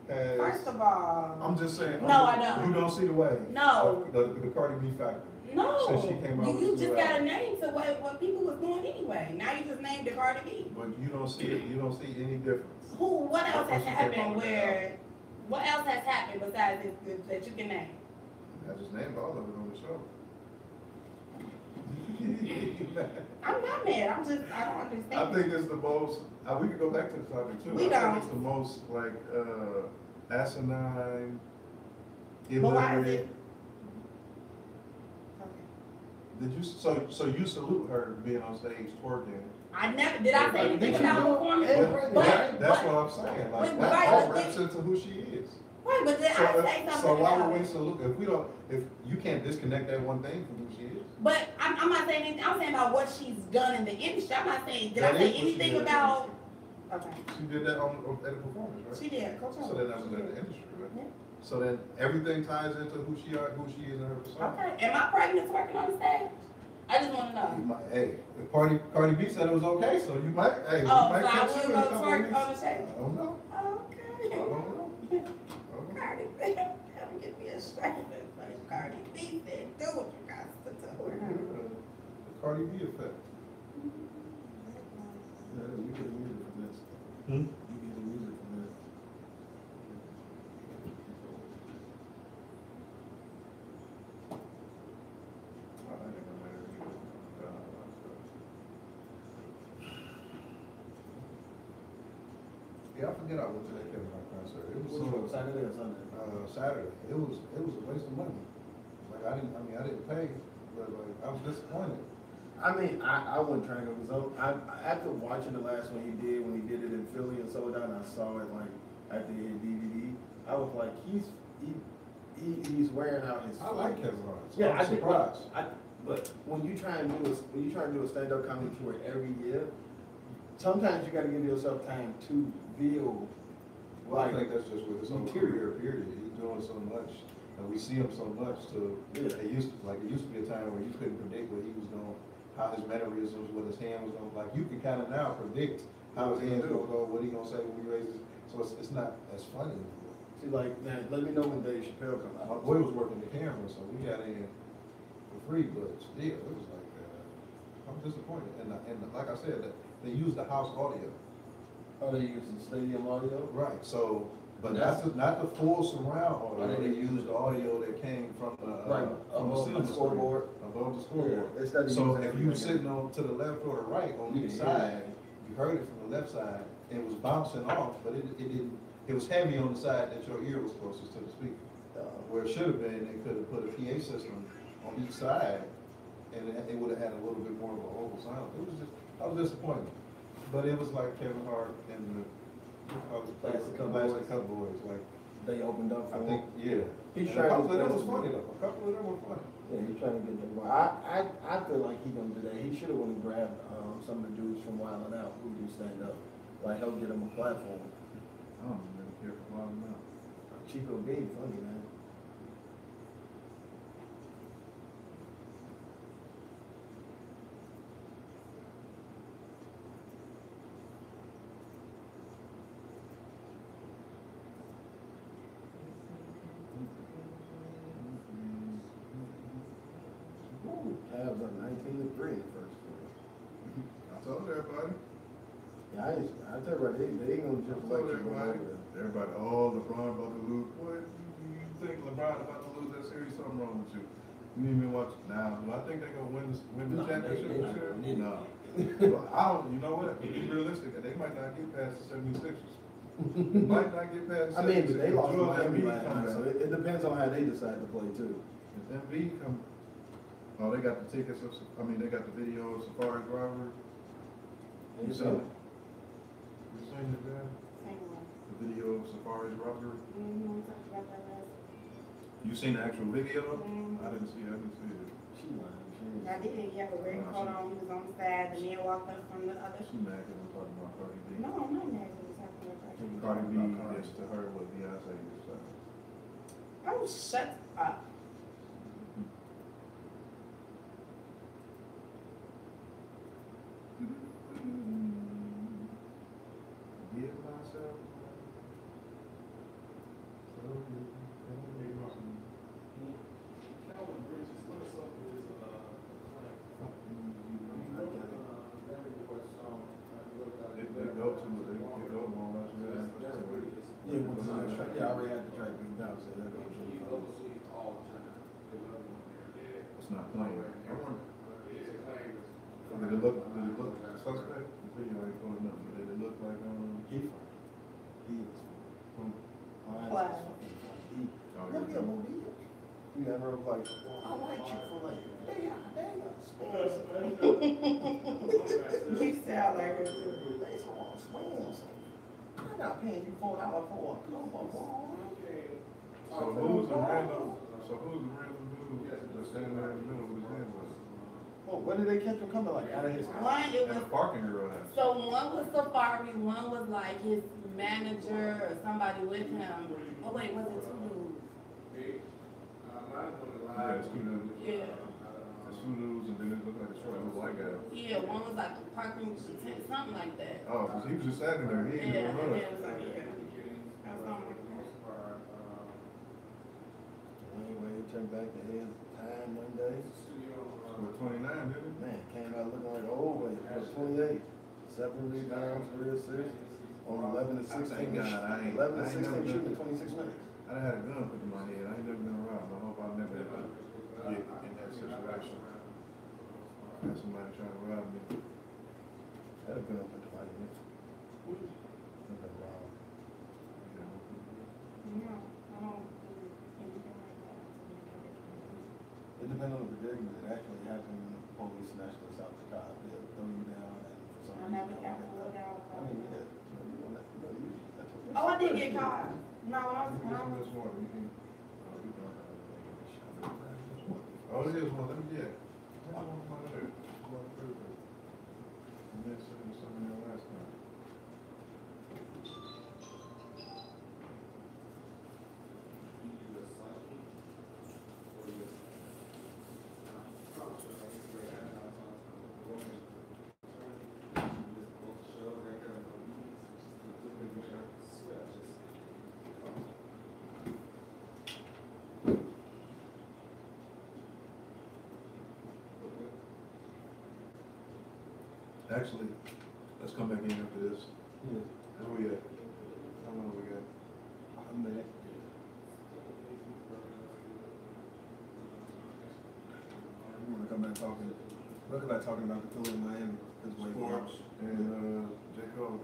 has? First of all, I'm just saying. No, I don't. You don't see the wave? No. The Cardi B factor. no. Since she came out with You the just new got a album. name to what people was doing anyway. Now you just named the Cardi B. But you don't see it, you don't see any difference. What else has She came out happened with that where, what else has happened besides this that you can name? I just named all of it on the show. I'm not mad. I don't understand. I think it's the most, we could go back to the topic too. We I don't. think it's the most like, asinine, But why is illiterate. it? Okay. Did you, so you salute her being on stage twerking? I never, did I say anything Did you about know? performance? Right, But- That's but- what I'm saying, like, but that all but- wraps into who she is. Wait, but did I say something So why about would we it? salute, if you can't disconnect that one thing from who she is? But I'm not saying anything, I'm saying about what she's done in the industry. I'm not saying, did That I say is what she anything did. about? Okay, She did that at a performance, right? she did, Coach. So then that was in the industry, right? Yeah. So then everything ties into who she is in her persona. Okay, am I pregnant twerking on the stage? I just wanna know. You might, hey, if Cardi B said it was okay, so you might, hey, you Oh, might so I catch will you in go a couple of twerk weeks. on the stage? I don't know. I Okay. don't know. I don't know. Cardi B, come get me a straight. Cardi B said, do what you got to do. The Cardi B effect. Yeah, you get the music from this. Hmm? You get the music from this. Yeah, I forget I went to that Kevin Hart concert. It was So, Saturday or Sunday? Saturday. It was a waste of money. Like I didn't pay, but like I was disappointed. I mean, I wasn't trying to go, because after watching the last one he did, when he did it in Philly and sold out, and I saw it like after he had DVD, I was like, he's wearing out his. I like Kevin Hart. So Yeah, I'm I think, surprised. but when you try and do a stand-up comedy tour every year, sometimes you gotta give yourself time to build. Well, I Like, think that's just with his whole career, period. He's doing so much, and we see him so much to, Yeah. it used to be a time where you couldn't predict what he was doing, how his mannerisms, what his hand was going, like, you can kind of now predict how his hand's gonna go, what he gonna say when he raises, so it's not as funny anymore. see, like, now, let me know when Dave Chappelle comes My out. boy was working the camera, so we got in for free, but still, it was like, I'm disappointed, and like I said, that they used the house audio. Oh, they use the stadium audio? Right, so, but not the full surround audio, they used the audio that came from the, Right, from the above cinema the scoreboard. screen, above the scoreboard. Yeah, instead of So using if you were everything. sitting on, to the left or the right, on each Yeah. side, you heard it from the left side, and it was bouncing off, but it didn't, it was heavy on the side that your ear was closest to the speaker. Where it should have been, they could have put a PA system on each side, and it would have had a little bit more of a oval sound. It was just, I was disappointed. But it was like Kevin Hart and the, Plastic Cup Plastic Cup Boys, like, They opened up for I him. think, yeah. He's And trying a to couple of them get was them. funny though, a couple of them were funny. Yeah, he's trying to get them. I feel like he gonna do that. He should have went and grabbed some of the dudes from Wild 'N Out who do stand up, like help get him a platform. I don't really care for Wild 'N Out. Chico being funny, man. Cavs up 19-3 in the first quarter. I told everybody. Yeah, I tell you, they ain't gonna I just told let you go everybody. over there. Everybody, oh, LeBron about to lose. What, you think LeBron about to lose that series? Something wrong with you. You didn't even watch it now. Do I think they're gonna win the No, championship they this not year? gonna win it. No. Well, I don't, you know what? To be realistic, they might not get past the 76ers. They might not get past the 76ers. I mean, but they lost to Joel Miami Embiid last come night, so back. it depends on how they decide to play too. If Embiid come, oh, they got the tickets of, they got the video of Safari's robbery. You seen it? You seen it, man? The video of Safari's robbery? You seen the actual video? I didn't see it. She lying. I did, yeah, but where he caught on, he was on the side, the man walked up from the other. She mad because I'm talking about Cardi B. No, I'm not mad at you talking about Cardi B is to her what Beyonce is to her. Oh, shut up. obviously, that goes really It's not playing. Did it look suspect? The video ain't pulling up, but did it look like, He fine. He is fine. Wow. Look at him, he never was like, I like Chick-fil-A. They are sponsors. You sound like her too. They want sponsors. I'm not paying you $4 for a combo. so who's the random dude that's standing there in the middle with his hands up? Well, where did they catch him coming, like, out of his house? One, it And was, the parking garage. so one was Safari, one was like his manager or somebody with him. Oh wait, was it two dudes? Yeah, it's two dudes. Yeah. It's two dudes, and then it looked like a short little white guy. Yeah, one was like a parking attendant, something like that. Oh, 'cause he was just standing there, he Yeah, ain't and even then run. it was like, yeah. That's something like that. Anyway, he turned back to his time one day. With 29, didn't it? Man, came out looking like old way. He was 28. 7 rebounds, 3 assists. On 11 to 16. Thank God, I ain't 11 to never 16 been- shooting in 26 minutes. I done had a gun put in my head, I ain't never been around, I hope I'll never ever get in that situation. Had somebody trying to rob me. That'd have been up to 20 minutes. You No, I don't do anything like that. It depends on the predicament. It actually happened when the police snatched us out the car. They'll throw you down and for some I reason. never got pulled out. I mean, yeah. You know, that's what- Oh, I did get caught. No, I can was, get I some of was, this water, you can. Oh, it is one, let me get. I want my other. You missed something there last time. Actually, let's come back in after this. Yeah. Where we at? How long we got? A minute. We wanna come back talking, look about talking about the Philly and Miami. This way Sports and, J. Cole.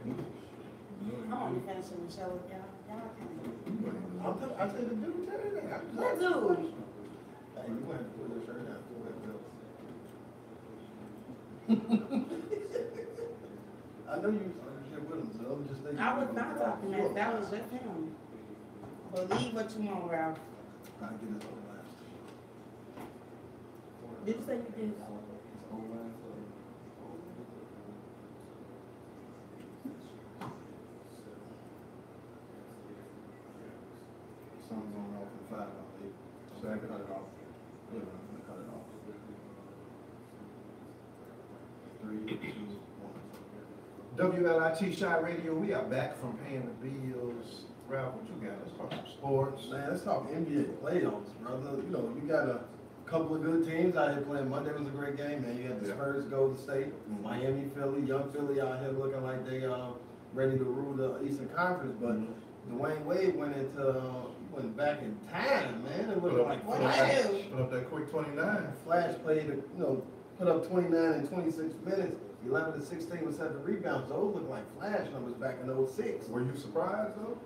I'm only finishing the show with y'all. Y'all can. I'll tell the dude, tell her that. What dude? Hey, you gonna have to pull your shirt down. Pull that belt. I know you was here with him, so I'm just thinking. I was not talking that. That was just him. Believe what you want, Ralph. Trying to get this over last. Did you say you did? Over last. Something's going off in 5, I believe. So I can cut it off. Yeah, I'm gonna cut it off. 3, 2, 1. WLIT Shot Radio, we are back from paying the bills. Ralph, what you got? Let's talk some sports. Man, let's talk NBA playoffs, brother. You know, you got a couple of good teams out here playing. Monday was a great game, man. You got the Yeah. Spurs, Golden State, Miami, Philly, young Philly out here looking like they ready to rule the Eastern Conference. But Dwayne Wade went back in time, man. It was like What I do? Put up that quick 29. Flash played, put up 29 in 26 minutes. 11 to 16 with 7 rebounds. Those look like Flash numbers back in 06. Were you surprised though?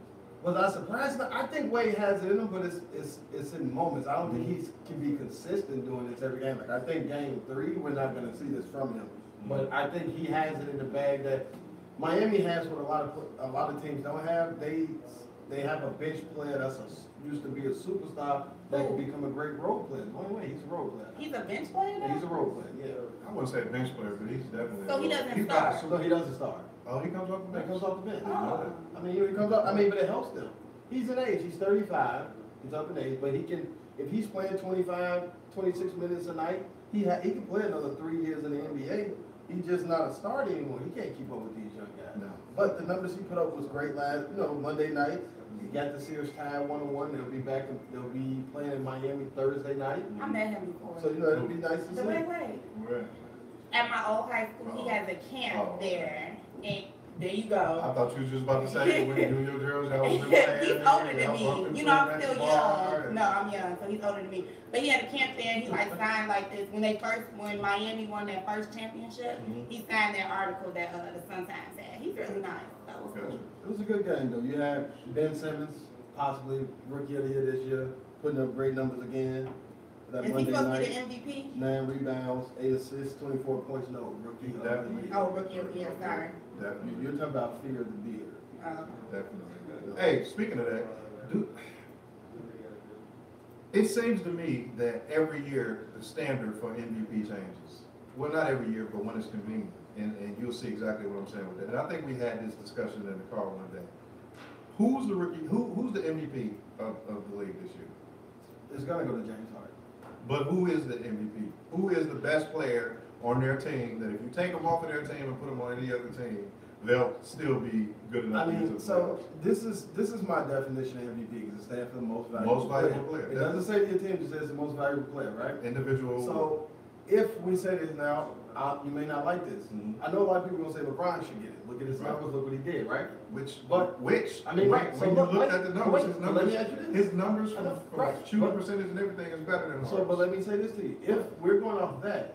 Was I surprised? I think Wade has it in him, but it's in moments. I don't think he can be consistent doing this every game. Like I think game 3, we're not going to see this from him. But I think he has it in the bag that Miami has what a lot of teams don't have. They have a bench player that's used to be a superstar that can become a great role player. The only way he's a role player. He's a bench player Yeah, he's a now? role player. Yeah. I wouldn't say a bench player, but he's definitely. So he doesn't he's not a start? So he doesn't start. Oh, he comes off the He bench. comes off the bench. Oh. I mean, he comes up. I mean, but it helps them. He's in age. He's 35. He's up in age, but he can. If he's playing 25, 26 minutes a night, he can play another 3 years in the NBA. He's just not a starter anymore. He can't keep up with these young guys. No. But the numbers he put up was great last. Monday night. You got the Sears Tide 101. They'll be back. They'll be playing in Miami Thursday night. I met him before. So you know it'll be nice to So see. wait. Where? At my old high school, he has a camp Oh. there, and there you I go. thought you was just about to say, when you do your drills, y'all was in He's Miami, older than y'all me. bumping You know, I'm at still the bar, young. and- No, I'm young, so he's older than me. But he had a camp there, and he like signed like this when Miami won that first championship. Mhm. He signed that article that the Sun Times had. He's really nice. That was Gotcha. cool. It was a good game though. You had Ben Simmons, possibly rookie of the year this year, putting up great numbers again. That Is he Monday supposed to be night, the MVP? 9 rebounds, 8 assists, 24 points. No, rookie of the Definitely. year. Oh, rookie of the year. Sorry. Definitely. You're talking about fear of the beard. Definitely. Hey, speaking of that, it seems to me that every year the standard for MVP changes. Well, not every year, but when it's convenient. And you'll see exactly what I'm saying with that. And I think we had this discussion in the car one day. Who's the rookie? Who's the MVP of the league this year? It's gonna go to James Harden. But who is the MVP? Who is the best player on their team that if you take them off of their team and put them on any other team, they'll still be good enough I to get to mean, the so playoffs? this is my definition of MVP because it stands for the most valuable Most valuable player. It doesn't say your team, it says the most valuable player, right? Individual. So if we say this now, you may not like this. Mhm. I know a lot of people gonna say LeBron should get it. Look at his numbers, look what he did, right? Which, I mean, right, so when you look, look wait, at the numbers, wait, his let numbers, me ask you this. his numbers I know, from right, shooting but- percentage and everything is better than So, ours. but let me say this to you. If we're going off that,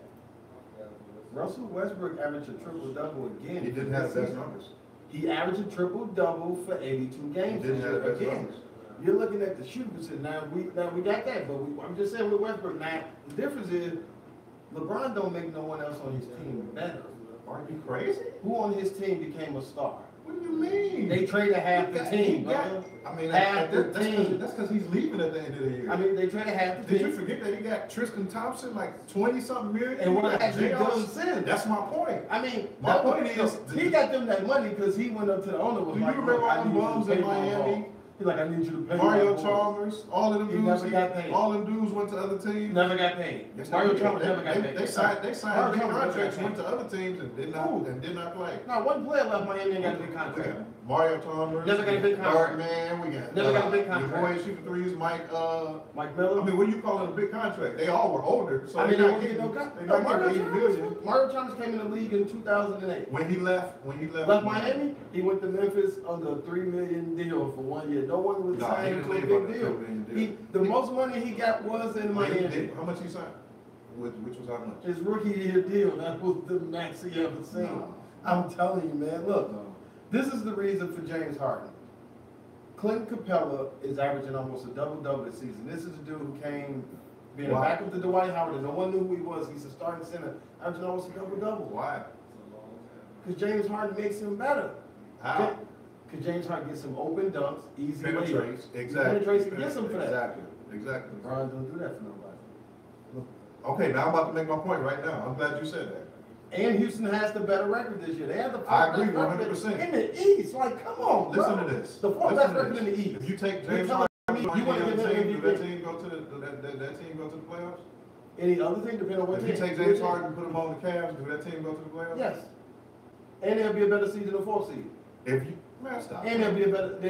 Russell Westbrook averaged a triple-double again. He didn't have the best numbers. He averaged a triple-double for 82 games. He didn't have the best Again, numbers. you're looking at the shooting percentage. Now we got that, but I'm just saying with Westbrook. Now the difference is LeBron don't make no one else on his team better. Are you crazy? Who on his team became a star? What do you mean? They traded half the team, He got- brother. I mean, Half the that's team. because he's leaving at the end of the year. I mean, they traded half the Did you team. forget that he got Tristan Thompson like 20-something million? And what He got actually J.R. done since. That's my point. I mean, My that point was- is- he got them that money because he went up to the owner. Was Do you like, remember "Look, I all them need you to bums pay in my Miami? ball." He's like, I need you to pay Mario my ball. Chalmers, all of them He dudes, never got paid. all them dudes went to other teams. Never got paid. Yes, Mario they- Chalmers they- never got they- paid. They signed Mario big Chalmers never contracts, got went to paid. other teams and did not play. Now, one player left Miami and got a big We contract. got Mario Chalmers. Never got a big contract. Birdman, we got. Never got a big Your contract. boy shooting threes, Mike, Mike I Miller. mean, what do you call it a big contract? They all were older, so I mean, they're they not won't get getting, no they're contract. not Mario getting 80 million. Chalmers. Mario Chalmers came in the league in 2008. When he left Left Miami, he went to Memphis under a $3 million deal for 1 year. No one would No, he sign him didn't to a leave big on a deal. $3 million deal. The most money he got was in Miami. How much he signed? Which was how much? His rookie year deal, that was the max he ever seen. No. I'm telling you, man, look, this is the reason for James Harden. Clint Capella is averaging almost a double-double this season. This is a dude who came being a Why? backup to Dwight Howard, and no one knew who he was. He's a starting center, averaging almost a double-double. Why? Because James Harden makes him better. How? Because James Harden gets some open dunks, easy layups. Penetrates, exactly. Penetrates and gets him for that. Exactly. LeBron don't do that for nobody. Okay, now I'm about to make my point right now. I'm glad you said that. And Houston has the better record this year. They have the fourth I agree best record 100%. in the East. Like, come on, bro. Listen to this. The fourth Listen best to record in this. the East. If you take You're James telling Harden, me you want to any give other him team, do that MVP? team go to that team go to the playoffs? Any other thing, depending on what If you team. take James Harden and put him on the Cavs, do that team go to the playoffs? Yes. And there'll be a better seed than the fourth seed. If you, man, stop. And there'll be a better Stop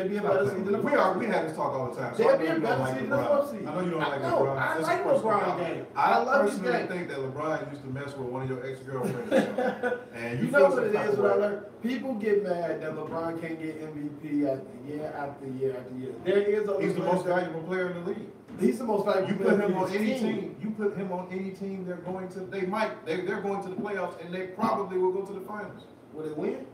seed than the playing. fourth We seed. had this talk all the time. So There'll I be know a you don't better like seed than the LeBron. fourth seed. I know you don't like No, LeBron. I It's like a personal LeBron problem. game. I I love his personally game. think that LeBron used to mess with one of your ex-girlfriends. And You feel know what some it type is, of what I way. learned? People get mad that LeBron can't get MVP year after year after year. There is a He's the most valuable player in the league. He's the most valuable You player put him on on his any team. You put him on any team. They're going to the playoffs, and they probably will go to the finals. Will they win?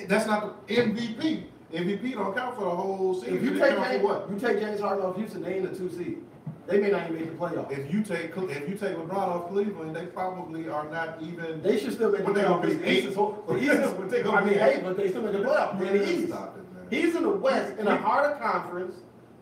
That's not the MVP. MVP don't count for the whole season. If you They take count for what? James Harden off Houston, they in the 2 seed. They may not even make the playoffs. If you take LeBron off Cleveland, they probably are not even. They should still make the What they gonna playoffs. be, The East is eight? the East is- What they gonna I mean, be, hey, eight? but they still make the playoffs. They're in the East. Stop it, man. He's in the West in a harder conference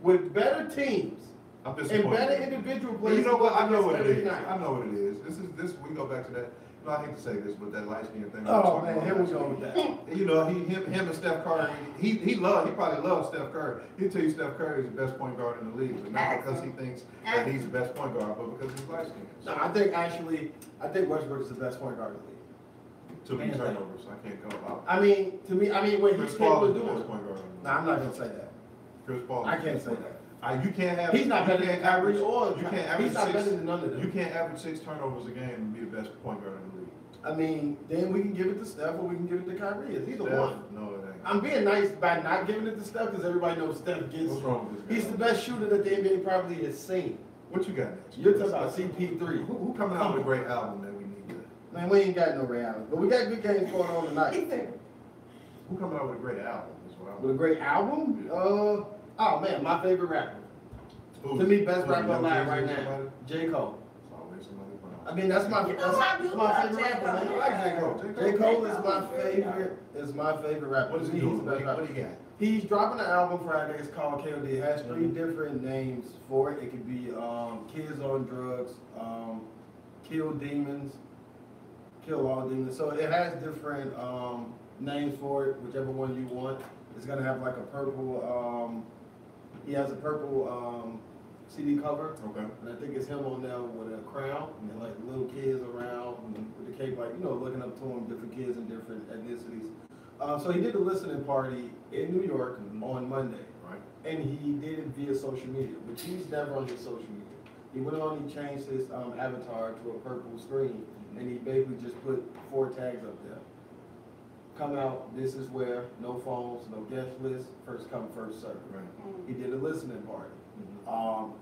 with better teams I'm and disappointed. better individual But players. you know what? I know what it Every is. night. I know what it is. This. We can go back to that. You know, I hate to say this, but that light skin thing. Oh man, here we go with that. You know, him and Steph Curry. He probably loves Steph Curry. He'll tell you Steph Curry is the best point guard in the league, but not because he thinks that he's the best point guard, but because he's light skinned. No, I think Westbrook is the best point guard in the league. Took me turnovers. I can't go out. I mean, to me, what he's Chris Paul capable is of the doing. best point guard in the No, I'm not gonna say that. Chris Paul. I can't say that. You can't have. He's not you better than can't Kyrie average- or You can't he's average not six. better than none of them. You can't average 6 turnovers a game and be the best point guard in the league. I mean, then we can give it to Steph or we can give it to Kyrie. It's either Steph, one. no, it ain't. I'm being nice by not giving it to Steph because everybody knows Steph gets. What's wrong with this guy? He's the best shooter that the NBA probably has seen. What you got next? You're talking about CP3. Who coming out with a great album that we need to? Man, we ain't got no Ray Allen, but we got good games going on tonight. Who coming out with a great album? Is what I'm. With a great album? Oh man, my favorite rapper. Who? To me, best Who, rapper Young alive Jay-Z right or now. somebody? J. Cole. It's always somebody put out. I mean, that's my You know, I do that's my love favorite J. rapper. Cole. Man. I like J. Cole. J. Cole is my favorite. Is my favorite rapper. What is To he me, he's doing? the best rapper. What do you got? He's dropping an album Friday. It's called KOD. It has 3 different names for it. It could be Kids on Drugs, Kill Demons, Kill All Demons. So it has different names for it, whichever one you want. It's gonna have like a purple. He has a purple CD cover, Okay. and I think it's him on there with a crown and like little kids around with the cape, like looking up to him, different kids in different ethnicities. So he did a listening party in New York on Monday, Right. and he did it via social media, which he's never on his social media. He went on and changed his avatar to a purple screen, and he basically just put 4 tags up there. Come out, this is where, no phones, no guest list, first come, first serve. Right. He did a listening party.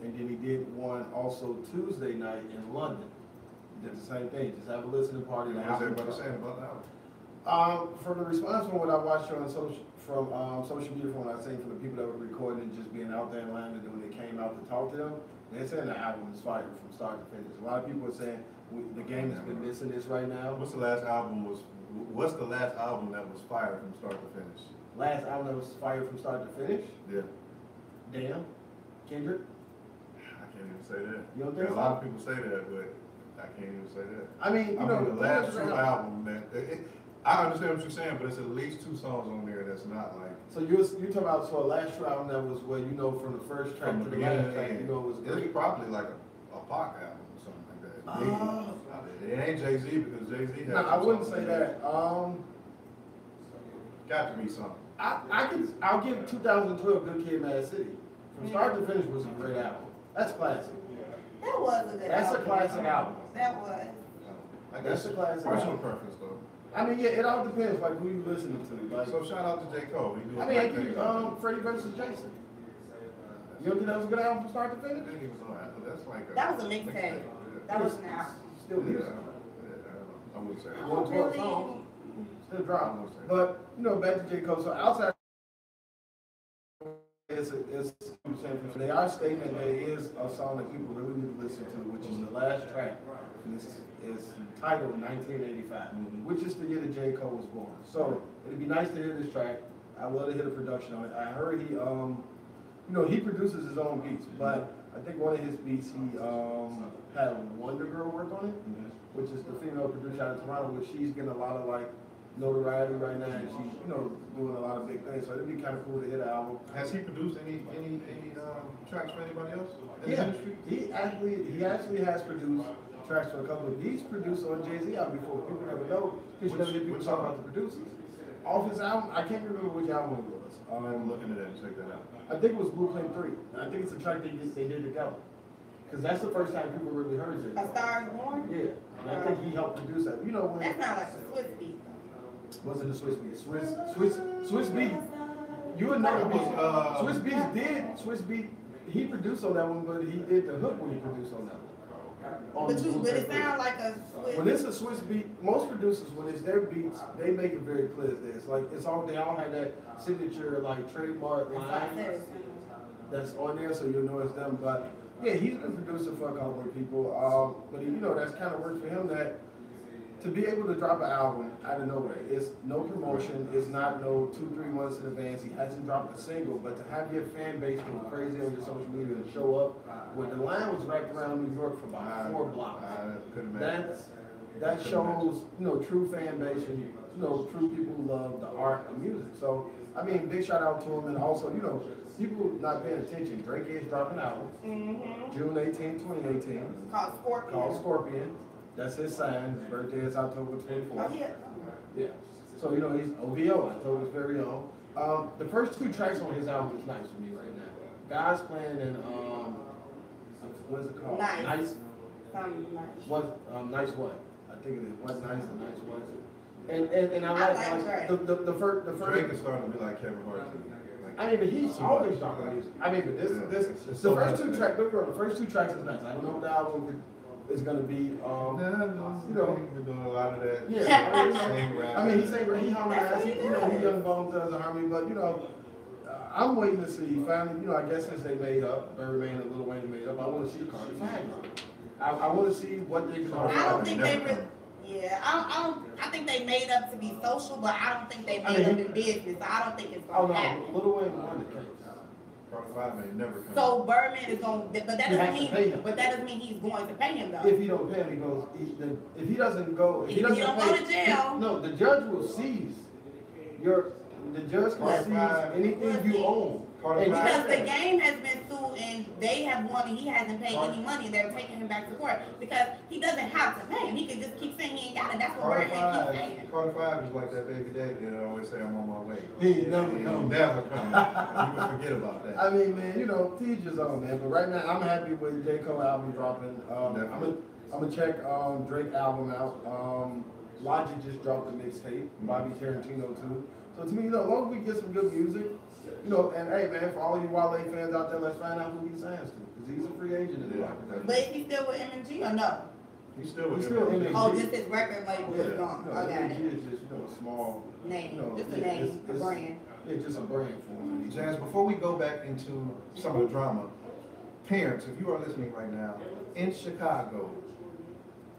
And then he did one also Tuesday night in London. He did the same thing, just have a listening party. And how's everybody saying about that one? From the response from what I watched on social media, from what I seen from the people that were recording and just being out there in London when they came out to talk to them, they're saying the album is fire from start to finish. A lot of people are saying the game has been missing this right now. What's the last album that was fired from start to finish? Last album that was fire from start to finish, Yeah. damn, Kendrick. I can't even say that. You don't think A lot of so? people say that, but I can't even say that. I mean, The last 2 albums I understand what you're saying, but it's at least 2 songs on there that's not like. So you talking about a last true album that was where from the first track From to the the beginning last track, to it was great. It's probably like a Pac album or something like that. Oh. It ain't Jay-Z because Jay-Z has. No, I some wouldn't songs say in there. that. Got to be something. I'll give 2012 Good Kid, Mad City. From start to finish was a great album. That's classic. That was a good That's a album. classic album. That was. I That's guess a classic personal album. preference though. I mean, yeah, it all depends, like who you listening to. Like, So shout out to J. Cole. He did I mean, I great give things. Freddie versus Jason. You don't think that was a good album from start to I finish? think he was on that, but that's like a. That was a mixtape. That was an album. Still Yeah, music. I wouldn't say. that. Well, Really? songs, still drop. But back to J. Cole. So outside, they are stating that there is a song that people really need to listen to, which is the last track. And this is titled 1985, which is the year that J. Cole was born. So it'd be nice to hear this track. I love to hear the production on it. I heard he produces his own beats, but I think one of his beats he had Wonder Girl work on it, which is the female producer out of Toronto, which she's getting a lot of notoriety right now, and she's doing a lot of big things. So it'd be kind of cool to hit an album. Has he produced any tracks for anybody else in the Yeah, industry? he actually has produced tracks for a couple of. He's produced on Jay-Z album before. People never know. Because you never hear people Which talk album? about the producers. Off his album, I can't remember which album it was. I'm looking at that and check that out. I think it was Blueprint 3. I think it's a track they did together. Because that's the first time people really heard it. A Star is Born? Yeah, and I think he helped produce that. You know when That's not like a Swiss beat. wasn't the Swiss Beat? Swiss Beat. You would know That was, Swiss Beats did Swiss Beat. He produced on that one, but he did the hook when he produced on that one. On But Blueprint it 3. sounds like a When Swiss. it's a Swiss beat, most producers, when it's their beats, they make it very clear that it's like they all have that signature trademark line that's on there, so you'll know it's them. But yeah, he's been producing for a couple of people. But that's kind of worked for him that to be able to drop an album out of nowhere. It's no promotion. It's not no 2-3 months in advance. He hasn't dropped a single, but to have your fan base go crazy on your social media and show up, when the line was wrapped around New York for about 4 blocks. I couldn't imagine. That shows, true fan base and, true people who love the art and music. So, I mean, big shout out to him. And also, people not paying attention. Drake is dropping an album, June 18, 2018, Called Scorpion. called Scorpion. That's his sign. His birthday is October 24th. Oh, yeah. Yeah. So, he's OVO, October's very own. The first two tracks on his album is nice for me right now. God's Plan and what is it called? Nice. Something nice. What Nice what? I think it is What Nice and Nice What. And I like Drake. the first Drake is starting to be like Kevin Hart. I mean, but he's always talking music. I mean, but this It's the so first nice, two tracks. Look, the first two tracks is nice. I don't know what the album is gonna be. You know, we're doing a lot of that. Yeah, Sing rap. I mean, he harmonizes. He Young Bones does a harmony, but I'm waiting to see. Finally, I guess since they made up, Birdman and Lil Wayne made up, I want to see Cardi B. I want to see what they can. I don't think they really. Yeah, I think they made up to be social, but I don't think they made up in business. I don't think it's Oh gonna no, happen. Lil Wayne won the case. Cardi 5 may never come. So Birdman is going, but that You doesn't have to pay mean, him. but that doesn't mean he's going to pay him though. If he don't pay him, he goes. If he doesn't go, if he If doesn't he don't pay, go to jail. no, the judge will seize your. The judge can Right. seize anything you own. Cardi And 5 Because the game has been sued and they have won and he hasn't paid any money. They're taking him back to court because he doesn't have to pay him. He can just keep saying he ain't got it. That's what Cardi Birdman keeps 5, saying. Cardi 5 is like that baby daddy that always say I'm on my way. He never He'll comes. never come. You can forget about that. I mean, man, teach his own, man. But right now, I'm happy with J. Cole album dropping. I'm gonna check Drake album out. Logic just dropped a mixtape. Bobby Tarantino too. So to me, as long as we get some good music, and hey, man, for all you Wale fans out there, let's find out who he signs to, because he's a free agent in the market. But is he still with M&G or no? He's still with He's still in him. it. Oh, just his record label is gone. No, Okay. MG is just a small Name, just a yeah, name, a brand. It's just a brand for him. Jazz, before we go back into some of the drama, parents, if you are listening right now, in Chicago,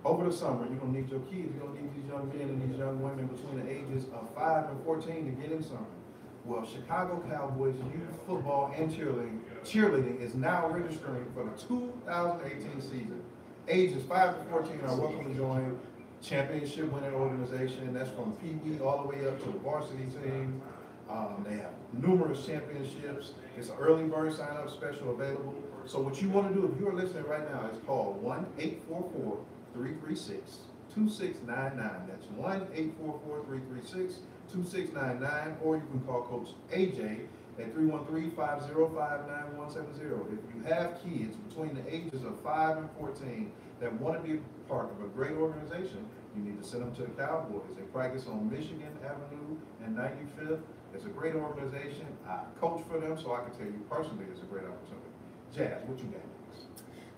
over the summer, you're gonna need your kids, you're gonna need these young men and these young women between the ages of 5 and 14 to get in summer. Well, Chicago Cowboys youth football and cheerleading is now registering for the 2018 season. Ages 5 to 14 are welcome to join championship winning organization. That's from Pee Wee all the way up to the varsity team. They have numerous championships. It's an early bird sign up special available. So what you want to do if you are listening right now is call 1-844-336-2699. That's 1-844-336-2699, or you can call Coach AJ at 313-505-9170. If you have kids between the ages of 5 and 14 that want to be a part of a great organization, you need to send them to the Cowboys. They practice on Michigan Avenue and 95th. It's a great organization. I coach for them, so I can tell you personally it's a great opportunity. Jazz, what you got next?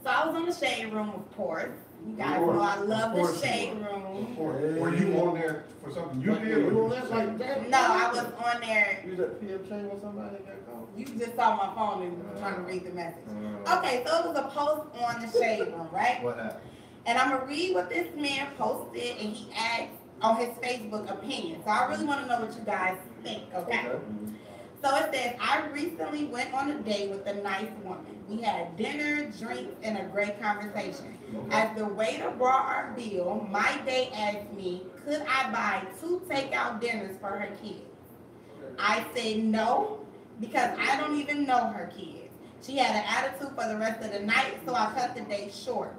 So I was on the Shade Room, of course. You guys know I love the Shade Room. Were you on there for something you did? You Or on that like that? No, I was on there. You was at PM Chain with somebody that got called? You just saw my phone and trying to read the message. Okay, so it was a post on the Shade Room, right? What happened? And I'm gonna read what this man posted, and he asked on his Facebook opinion. So I really want to know what you guys think, okay? So it says, I recently went on a date with a nice woman. We had dinner, drinks, and a great conversation. As the waiter brought our bill, my date asked me, could I buy 2 takeout dinners for her kids? I said no, because I don't even know her kids. She had an attitude for the rest of the night, so I cut the date short.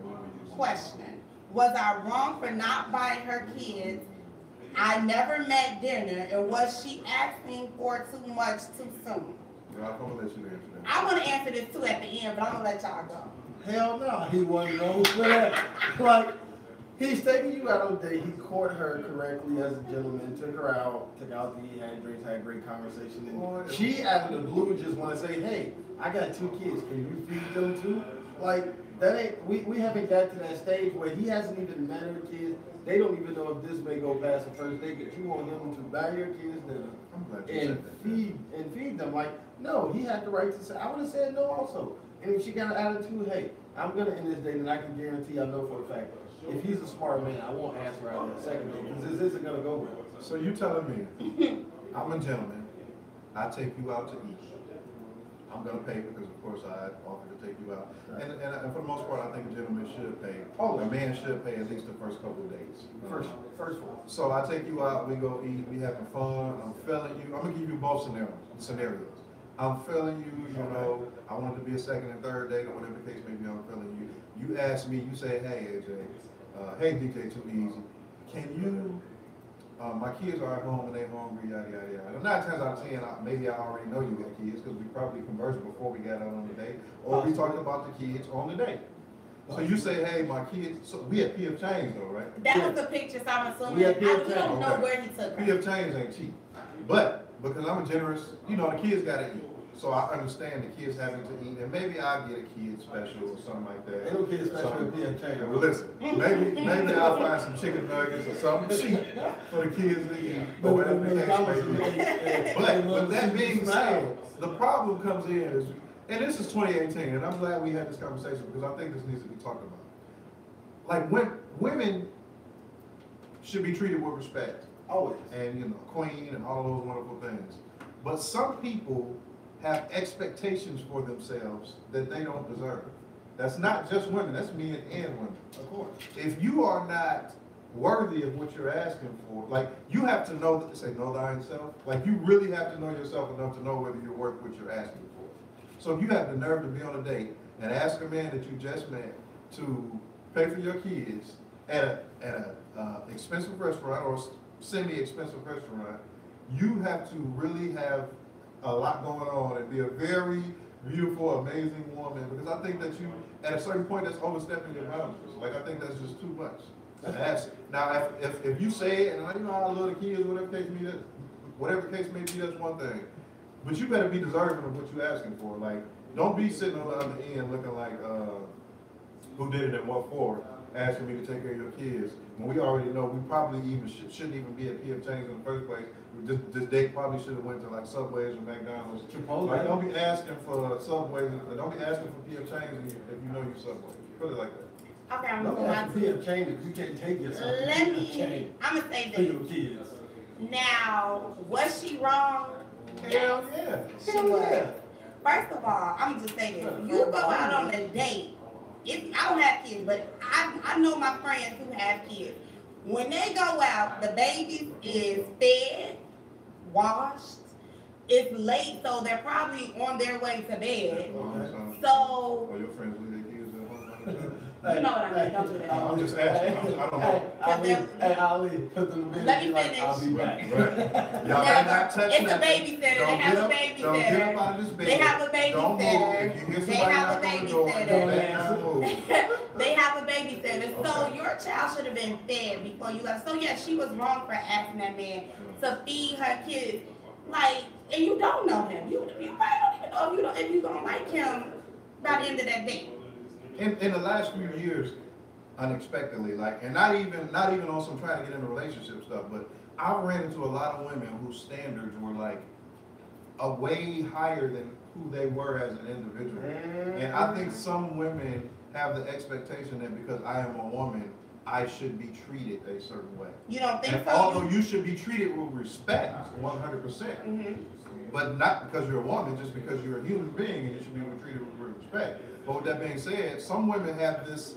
Question, was I wrong for not buying her kids? I never met dinner, and was she asking for too much too soon? Well, I'm gonna let you answer that. I want to answer this too at the end, but I'm gonna let y'all go. Hell no, he wasn't wrong for that. Like, he's taking you out on a date. He courted her correctly as a gentleman, took her out, took out to eat, had drinks, had a great conversation. And she, out of the blue, just want to say, hey, I got 2 kids. Can you feed them too? Like, that ain't, we haven't got to that stage where he hasn't even met her kids. They don't even know if this may go past the first date, but you want him to buy your kids dinner I'm glad you and said that. feed them. Like, no, he had the right to say, I would have said no also. And if she got an attitude, hey, I'm gonna end this date, and I can guarantee I know for a fact, if he's a smart man, I won't ask her out on the second date, because this isn't gonna go well. So you telling me, I'm a gentleman, I take you out to eat. I'm gonna pay because of course I offered to take you out. And for the most part, I think a gentleman should pay. Oh. A man should pay at least the first couple of days. First one. So I take you out, we go eat, we having fun, I'm feeling you, I'm gonna give you both scenarios. I'm feeling you, you know, I want it to be a second and third date, or whatever the case may be, I'm feeling you. You ask me, you say, hey AJ, hey DK Too Easy, can you my kids are at home and they hungry, yada, yada, yada. And 9 times out of 10, maybe I already know you got kids, because we probably conversed before we got out on the date, or we talked about the kids on the date. So you say, hey, my kids, so we at P.F. Chang's though, right? That was the picture, so I'm assuming, We have we P.F. don't know Okay. where he took her. P.F. Chang's ain't cheap. But, because I'm a generous, you know, the kids gotta eat. So I understand the kids having to eat, and maybe I'll get a kid special or something like that. Ain't no kid special Something- at P.F. Chang's. Well, listen, maybe I'll find some chicken nuggets or something cheap for the kids to eat, or whatever the case may be. But with that being said, the problem comes in is, and this is 2018, and I'm glad we had this conversation because I think this needs to be talked about. Like, women should be treated with respect, Always. and, you know, queen and all those wonderful things. But some people have expectations for themselves that they don't deserve. That's not just women, that's men and women. Of course. If you are not worthy of what you're asking for, like, you have to know, that say, know thyself. Like, you really have to know yourself enough to know whether you're worth what you're asking for. So if you have the nerve to be on a date and ask a man that you just met to pay for your kids at a expensive restaurant or semi-expensive restaurant, you have to really have a lot going on and be a very beautiful, amazing woman, because I think that you, at a certain point, that's overstepping your boundaries. Like, I think that's just too much. Now, if you say it, and you know how I love the kids, whatever case may be, that's one thing. But you better be deserving of what you're asking for. Like, don't be sitting on the other end looking like, who did it and what for, asking me to take care of your kids. When we already know we probably even shouldn't even be at P.F. Chang's in the first place. This date probably should have went to like Subways or McDonald's. Chipotle. Like, don't be asking for Subways, don't be asking for P.F. Chang's if you know you're Subway. Put it like that. Okay, I'm Don't moving on have to to. be a change if you can't take yourself. Let me, I'm gonna say For your this. kids. Now, was she wrong? Hell yeah. She Hell was. yeah. First of all, I'm gonna just say this. You go out on a date. I don't have kids, but I know my friends who have kids. When they go out, the baby is fed, washed. It's late, so they're probably on their way to bed. So, Or your friends leave their kids at home? you know what I mean, don't do that. I'm just asking. I don't know. Hey, Ali, put them in Let me like, finish. I'll be back. Right. Y'all better not touch It's a nothing. babysitter. They Don't have a get up- Don't get up babysitter. out of this bed. They have a Don't move. babysitter. If you hear They somebody have a knock on the door, babysitter. don't answer, move. They have a babysitter. So Okay. your child should have been fed before you left. So yeah, she was wrong for asking that man to feed her kids. Like, and you don't know him. You probably don't even know if you're gonna like him by the end of that day. In the last few years, unexpectedly, like, and not even on some trying to get into relationship stuff, but I ran into a lot of women whose standards were like a way higher than who they were as an individual. And I think some women have the expectation that because I am a woman, I should be treated a certain way. You don't think And so? although you should be treated with respect, 100%, Mhm. but not because you're a woman, just because you're a human being and you should be treated with respect. But with that being said, some women have this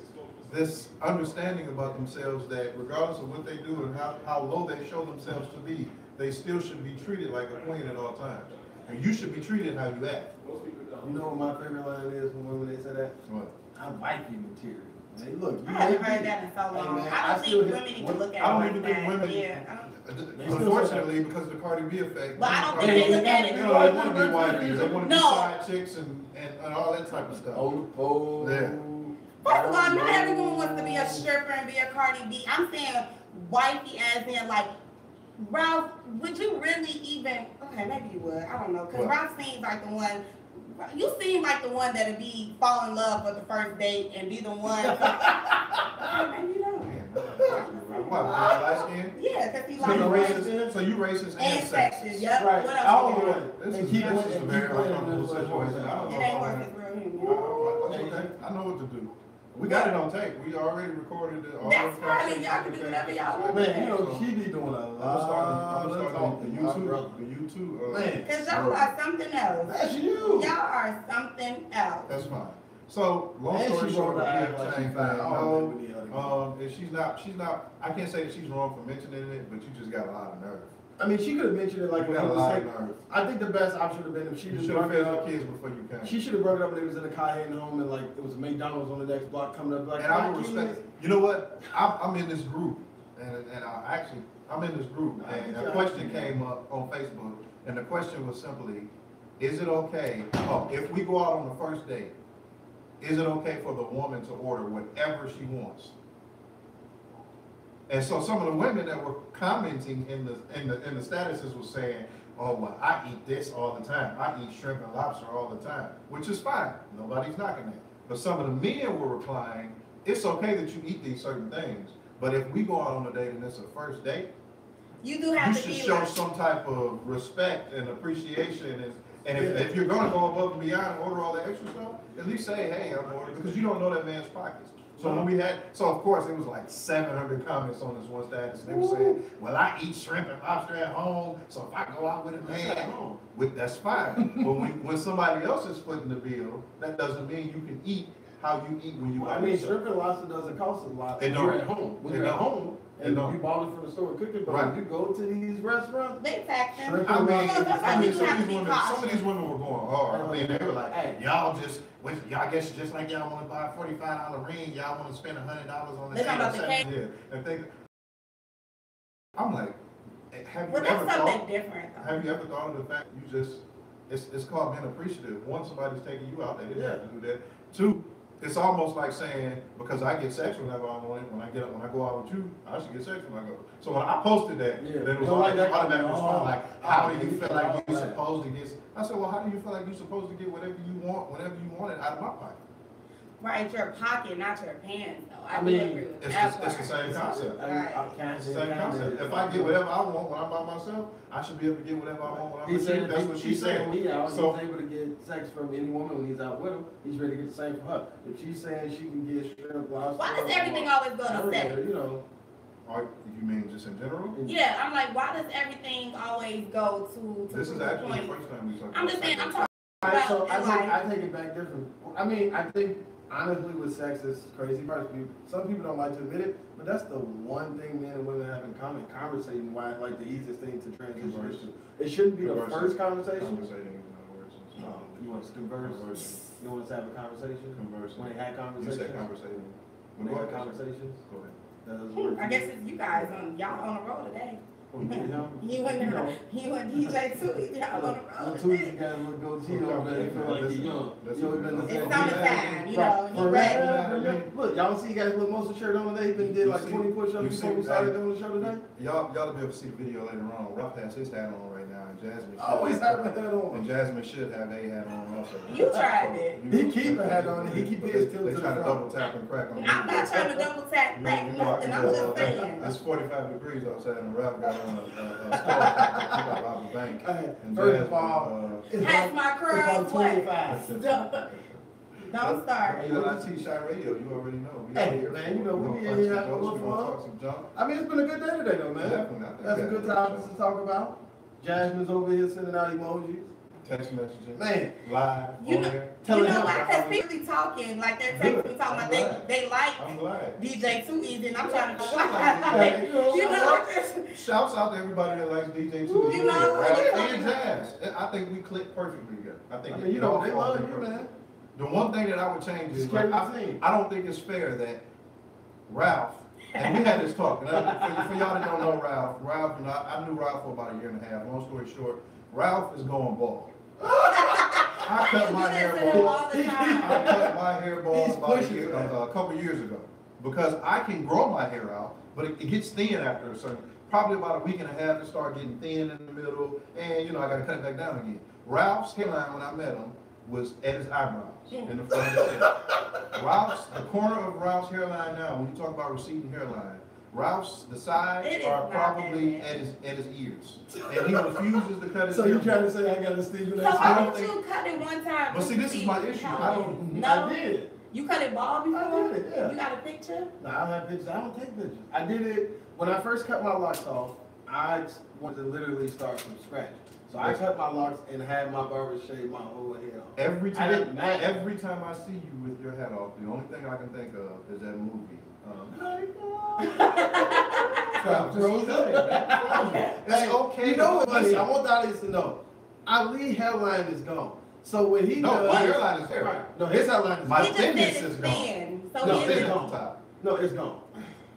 understanding about themselves that regardless of what they do and how low they show themselves to be, they still should be treated like a queen at all times. And you should be treated how you act. You know what my favorite line is from women they say that? What? I'm wifey material. Hey, look, I you haven't may heard be- that in so Hey, long. man, I don't still think hit- women need to look at I don't it even like think that. women- Yeah, I don't- Unfortunately, because of the Cardi B effect. But I don't Cardi think they B- look at it. They don't want to be wifeys, they want to be No. side chicks and all that type of stuff. Oh. Yeah. First of all, not everyone wants to be a stripper and be a Cardi B. I'm saying wifey as in like, Ralph, would you really even, okay, maybe you would, I don't know, because What? Ralph seems like the one, you seem like the one that'd be fall in love for the first date and be the one. Maybe you don't. What, light skin? Yeah, because he So you like racist, so you racist and and sexist, sexist. yep. Right. What I else don't you know got? what. This And is keep this going, is a and very keep going, uncomfortable and situation. I don't It know ain't if worth I'm his real humor. okay. I know what to do. We got it on tape. We already recorded it. all That's the fine. conversations Y'all can do whatever y'all want. Man, you know, she be doing a I'm lot starting of the talking. My brother. YouTube. Man, Because y'all are something else. that's you. Y'all are something else. That's fine. So, long And story she short, wrote the the act PF like Chang she's fine. thing, I don't think we need her to no, and she's not, I can't say that she's wrong for mentioning it, but you just got a lot of nerve. I mean, she could have mentioned it like You when got it a was lot of like, nerve. I think the best option would have been if she You just should have brought it fed your up. kids before you came. She should have brought it up when it was in the car heading home and like it was McDonald's on the next block coming up like, And I "Why would kids?" respect, you know what, I'm in this group, and I'm in this group, and a question came up on Facebook, and the question was simply, is it okay, if we go out on the first date, is it okay for the woman to order whatever she wants? And so some of the women that were commenting in the statuses were saying, oh, well, I eat this all the time. I eat shrimp and lobster all the time, which is fine. Nobody's knocking that. But some of the men were replying, it's okay that you eat these certain things, but if we go out on a date and it's a first date, You do have you to should be show like, some type of respect and appreciation. And if you're gonna go above and beyond and order all the extra stuff, at least say, hey, I'm ordering, because you don't know that man's pockets. So so of course, it was like 700 comments on this one status. They were saying, well, I eat shrimp and lobster at home, so if I go out with a man, that's fine. But when somebody else is footing the bill, that doesn't mean you can eat how you eat when you Well, I by mean, yourself. shrimp and lobster doesn't cost a lot. It When you're don't. at home. When It you're at don't. home, It and don't. you bought it from the store cooking, but Right. when you go to these restaurants, they tax them. Shrimp I mean, That's why some you of have to these be women, some of cautious. these women were going hard. I mean, they were like, Hey. y'all just, I guess just like y'all want to buy a $45 ring, y'all want to spend $100 on the They're talking about the cake. Yeah, and think, I'm like, have you Well, ever that's thought? something different. though. Have you ever thought of the fact you just, it's called being appreciative. One, somebody's taking you out, they didn't have to do that. Two, it's almost like saying, because I get sex whenever I want it, when I go out with you, I should get sex when I go. So when I posted that, Yeah. then it was You don't like that? automatic response, like, how do you feel like Oh, you're right. supposed to get? I said, well, how do you feel like you're supposed to get whatever you want, whenever you want it out of my pocket? Right, your pocket, not your pants, though. I I mean, do agree with It's that the part. same concept. It's It's the same concept. If I get whatever I want when I'm by myself, I should be able to get whatever I want when I'm He with you. said, That's what she said. He out, So- he's able to get sex from any woman when he's out with him, he's ready to get the same from her. If she's saying she can get shrimp, lobster. Why does everything always go to sex? You know. Or you mean just in general? Yeah, I'm like, why does everything always go to This is the actually the point? first time we talked about. I'm just saying, I'm talking Alright, so about like, I take it back different. I mean, I think honestly with sex is crazy. Some people don't like to admit it, but that's the one thing men and women have in common. Conversating, why like the easiest thing to transition Converse. into. It shouldn't be the Conversing. first conversation. Conversating is not words. It's not. You want us to converse? Conversing. You want us to have a conversation? Conversing. When they had You conversations? said conversating. When they had conversations? Go ahead. That doesn't work. I guess it's you guys y'all on the road today. You know? You and DJ too, y'all on the road Tuesday today. got a little goatee on, man. You feel like you're young. That's You always been the It's same. summertime, you Right. know, For you real. ready. Look, y'all see, he got his little motion shirt on today. He been did like You see- 20 push-ups you before see- we started doing the show today. Y'all will be able to see the video later on. Ralph has his hat on right now, and Jasmine. should Always have a hat on. And Jasmine should have a hat on also. You tried it. He keep a hat on, he keep his tilt They to the try to front. double tap and crack on. I'm not trying to double tap back nothing, I'm just saying. It's 45 degrees outside, and Ralph got on a skull cap to keep out rob the bank. Hey, And first of Jasmine, all, it's That's about- my it's curls, about what? 25. Don't start. You know, IT Shot Radio, you already know. We Hey, here. man, you know, we gonna be talk in here some having a jokes, little we gonna fun. talk some junk. I mean, it's been a good day today, though, man. Definitely, I think That's a that- good topics to talk about. Jasmine's over here sending out emojis. Text messaging. Man, Live, You on know- air. Tell You him know how- why? Because people be talking, like they're texting me talking about they like I'm glad. DJ Too Easy, and I'm trying to go Hey, you know, Shouts out to everybody that likes DJ Too. You know, Rap you know. and jazz. I think we click perfectly together. I think I it- mean, you it know, all they falls love in you, perfect. man. The one thing that I would change is, Just like, carry the team. I don't think it's fair that Ralph, and we had this talk, and for y'all that don't know Ralph, and I knew Ralph for about a year and a half. Long story short, Ralph is going bald. I cut my hair bald. all the I time. cut my hair bald He's about pushing it. a couple years ago because I can grow my hair out, but it gets thin after a certain. Probably about a week and a half to start getting thin in the middle, and I got to cut it back down again. Ralph's hairline when I met him was at his eyebrows in the front of his head. The corner of Ralph's hairline now, when you talk about receding hairline, the sides It is are not probably that at his ears, and he refuses to cut his So hair. you trying to say I got a Stephen A. So I why don't did you cut it one time? But see, this is my issue. I don't- No, I did. you cut it bald before. I did, yeah. You got a picture? No, I don't have pictures. I don't take pictures. I did it when I first cut my locks off. I wanted to literally start from scratch. So I cut my locks and had my barber shave my whole head off. Every I didn't time, mind. every time I see you with your hat off, the only thing I can think of is that movie. Stop throwing up. That's okay. You know what's funny? I want the audience to know. Ali's hairline is gone. So when he No, does, my hairline is there. Right. No, his hairline is My He just gone. said thickness it's is gone. thin, so No, he it's is- gone. No, it's gone.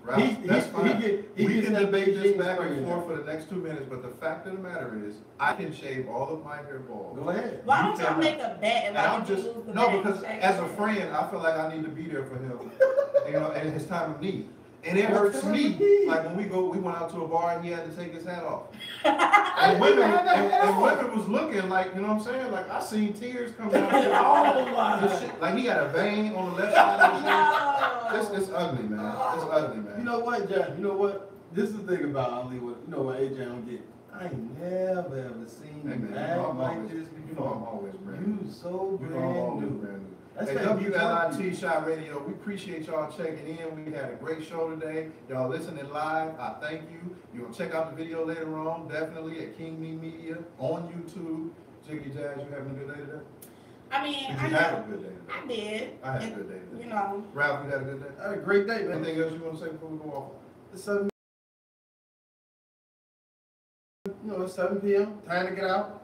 Ralph, that's fine. he We gets can that debate this Beijing back spring and in forth there. for the next 2 minutes, but the fact of the matter is, I can shave all of my hair bald. Go ahead. Why You don't y'all cannot. make a bet And like I'm if you just, lose the no, bet, because shave as a your head? friend, I feel like I need to be there for him, you know, in his time of need. And it What hurts time me, of need? like when we went out to a bar and he had to take his hat off. I And women, had that hat and on. women was looking like, you know what I'm saying? Like, I seen tears come down. his Oh, my. This shit, like he had a vein on the left side of his head. No. It's ugly, man. It's ugly, man. You know what, Jack? You know what? This is the thing about Ali. You know what AJ don't get? I ain't never ever seen Hey, you man, act I'm like always- this you know I'm before. always brand new. You so You know I'm brand always new. brand new. That's Hey, that WLIT Shot Radio, we appreciate y'all checking in. We had a great show today. Y'all listening live, I thank you. You're gonna check out the video later on, definitely at King Me Media on YouTube. Jiggy Jazz, you having a good day today? I mean, Did I you have a know, good day I today? did. I had a And, good day today. You know, Ralph, you had a good day? I had a great day, man. Anything else you wanna say before we go off? It's 7, it's 7 p.m. Time to get out.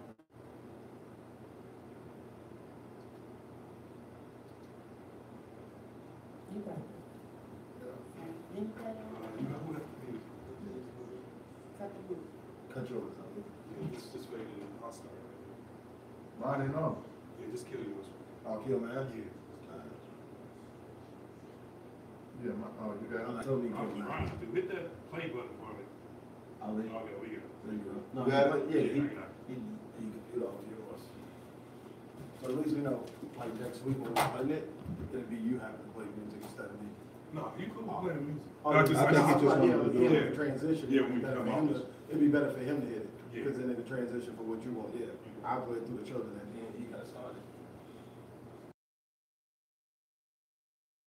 you got it. You know who that is? Cut the boot. Cut yours. Yeah, just faded in the hostile. Mine ain't on. Yeah, just kill yours. I'll kill man. Yeah. Yeah, oh, you got I'm it? not telling you I'm kill man. trying to hit that play button for me. Ali. Okay, we got it. There you go. No, You got it? but yeah, he I got it. can get off yours. So at least we know, like next week when we're playing it, it'll be you having to play music instead of me. No, you could play the music. Oh, I think he just wanted to do yeah, it. the transition. Yeah, it'd be when we better come for him off. it'd be better for him to hit it. Yeah. Because then in the transition for what you want, yeah. I play it through the children and then he got started.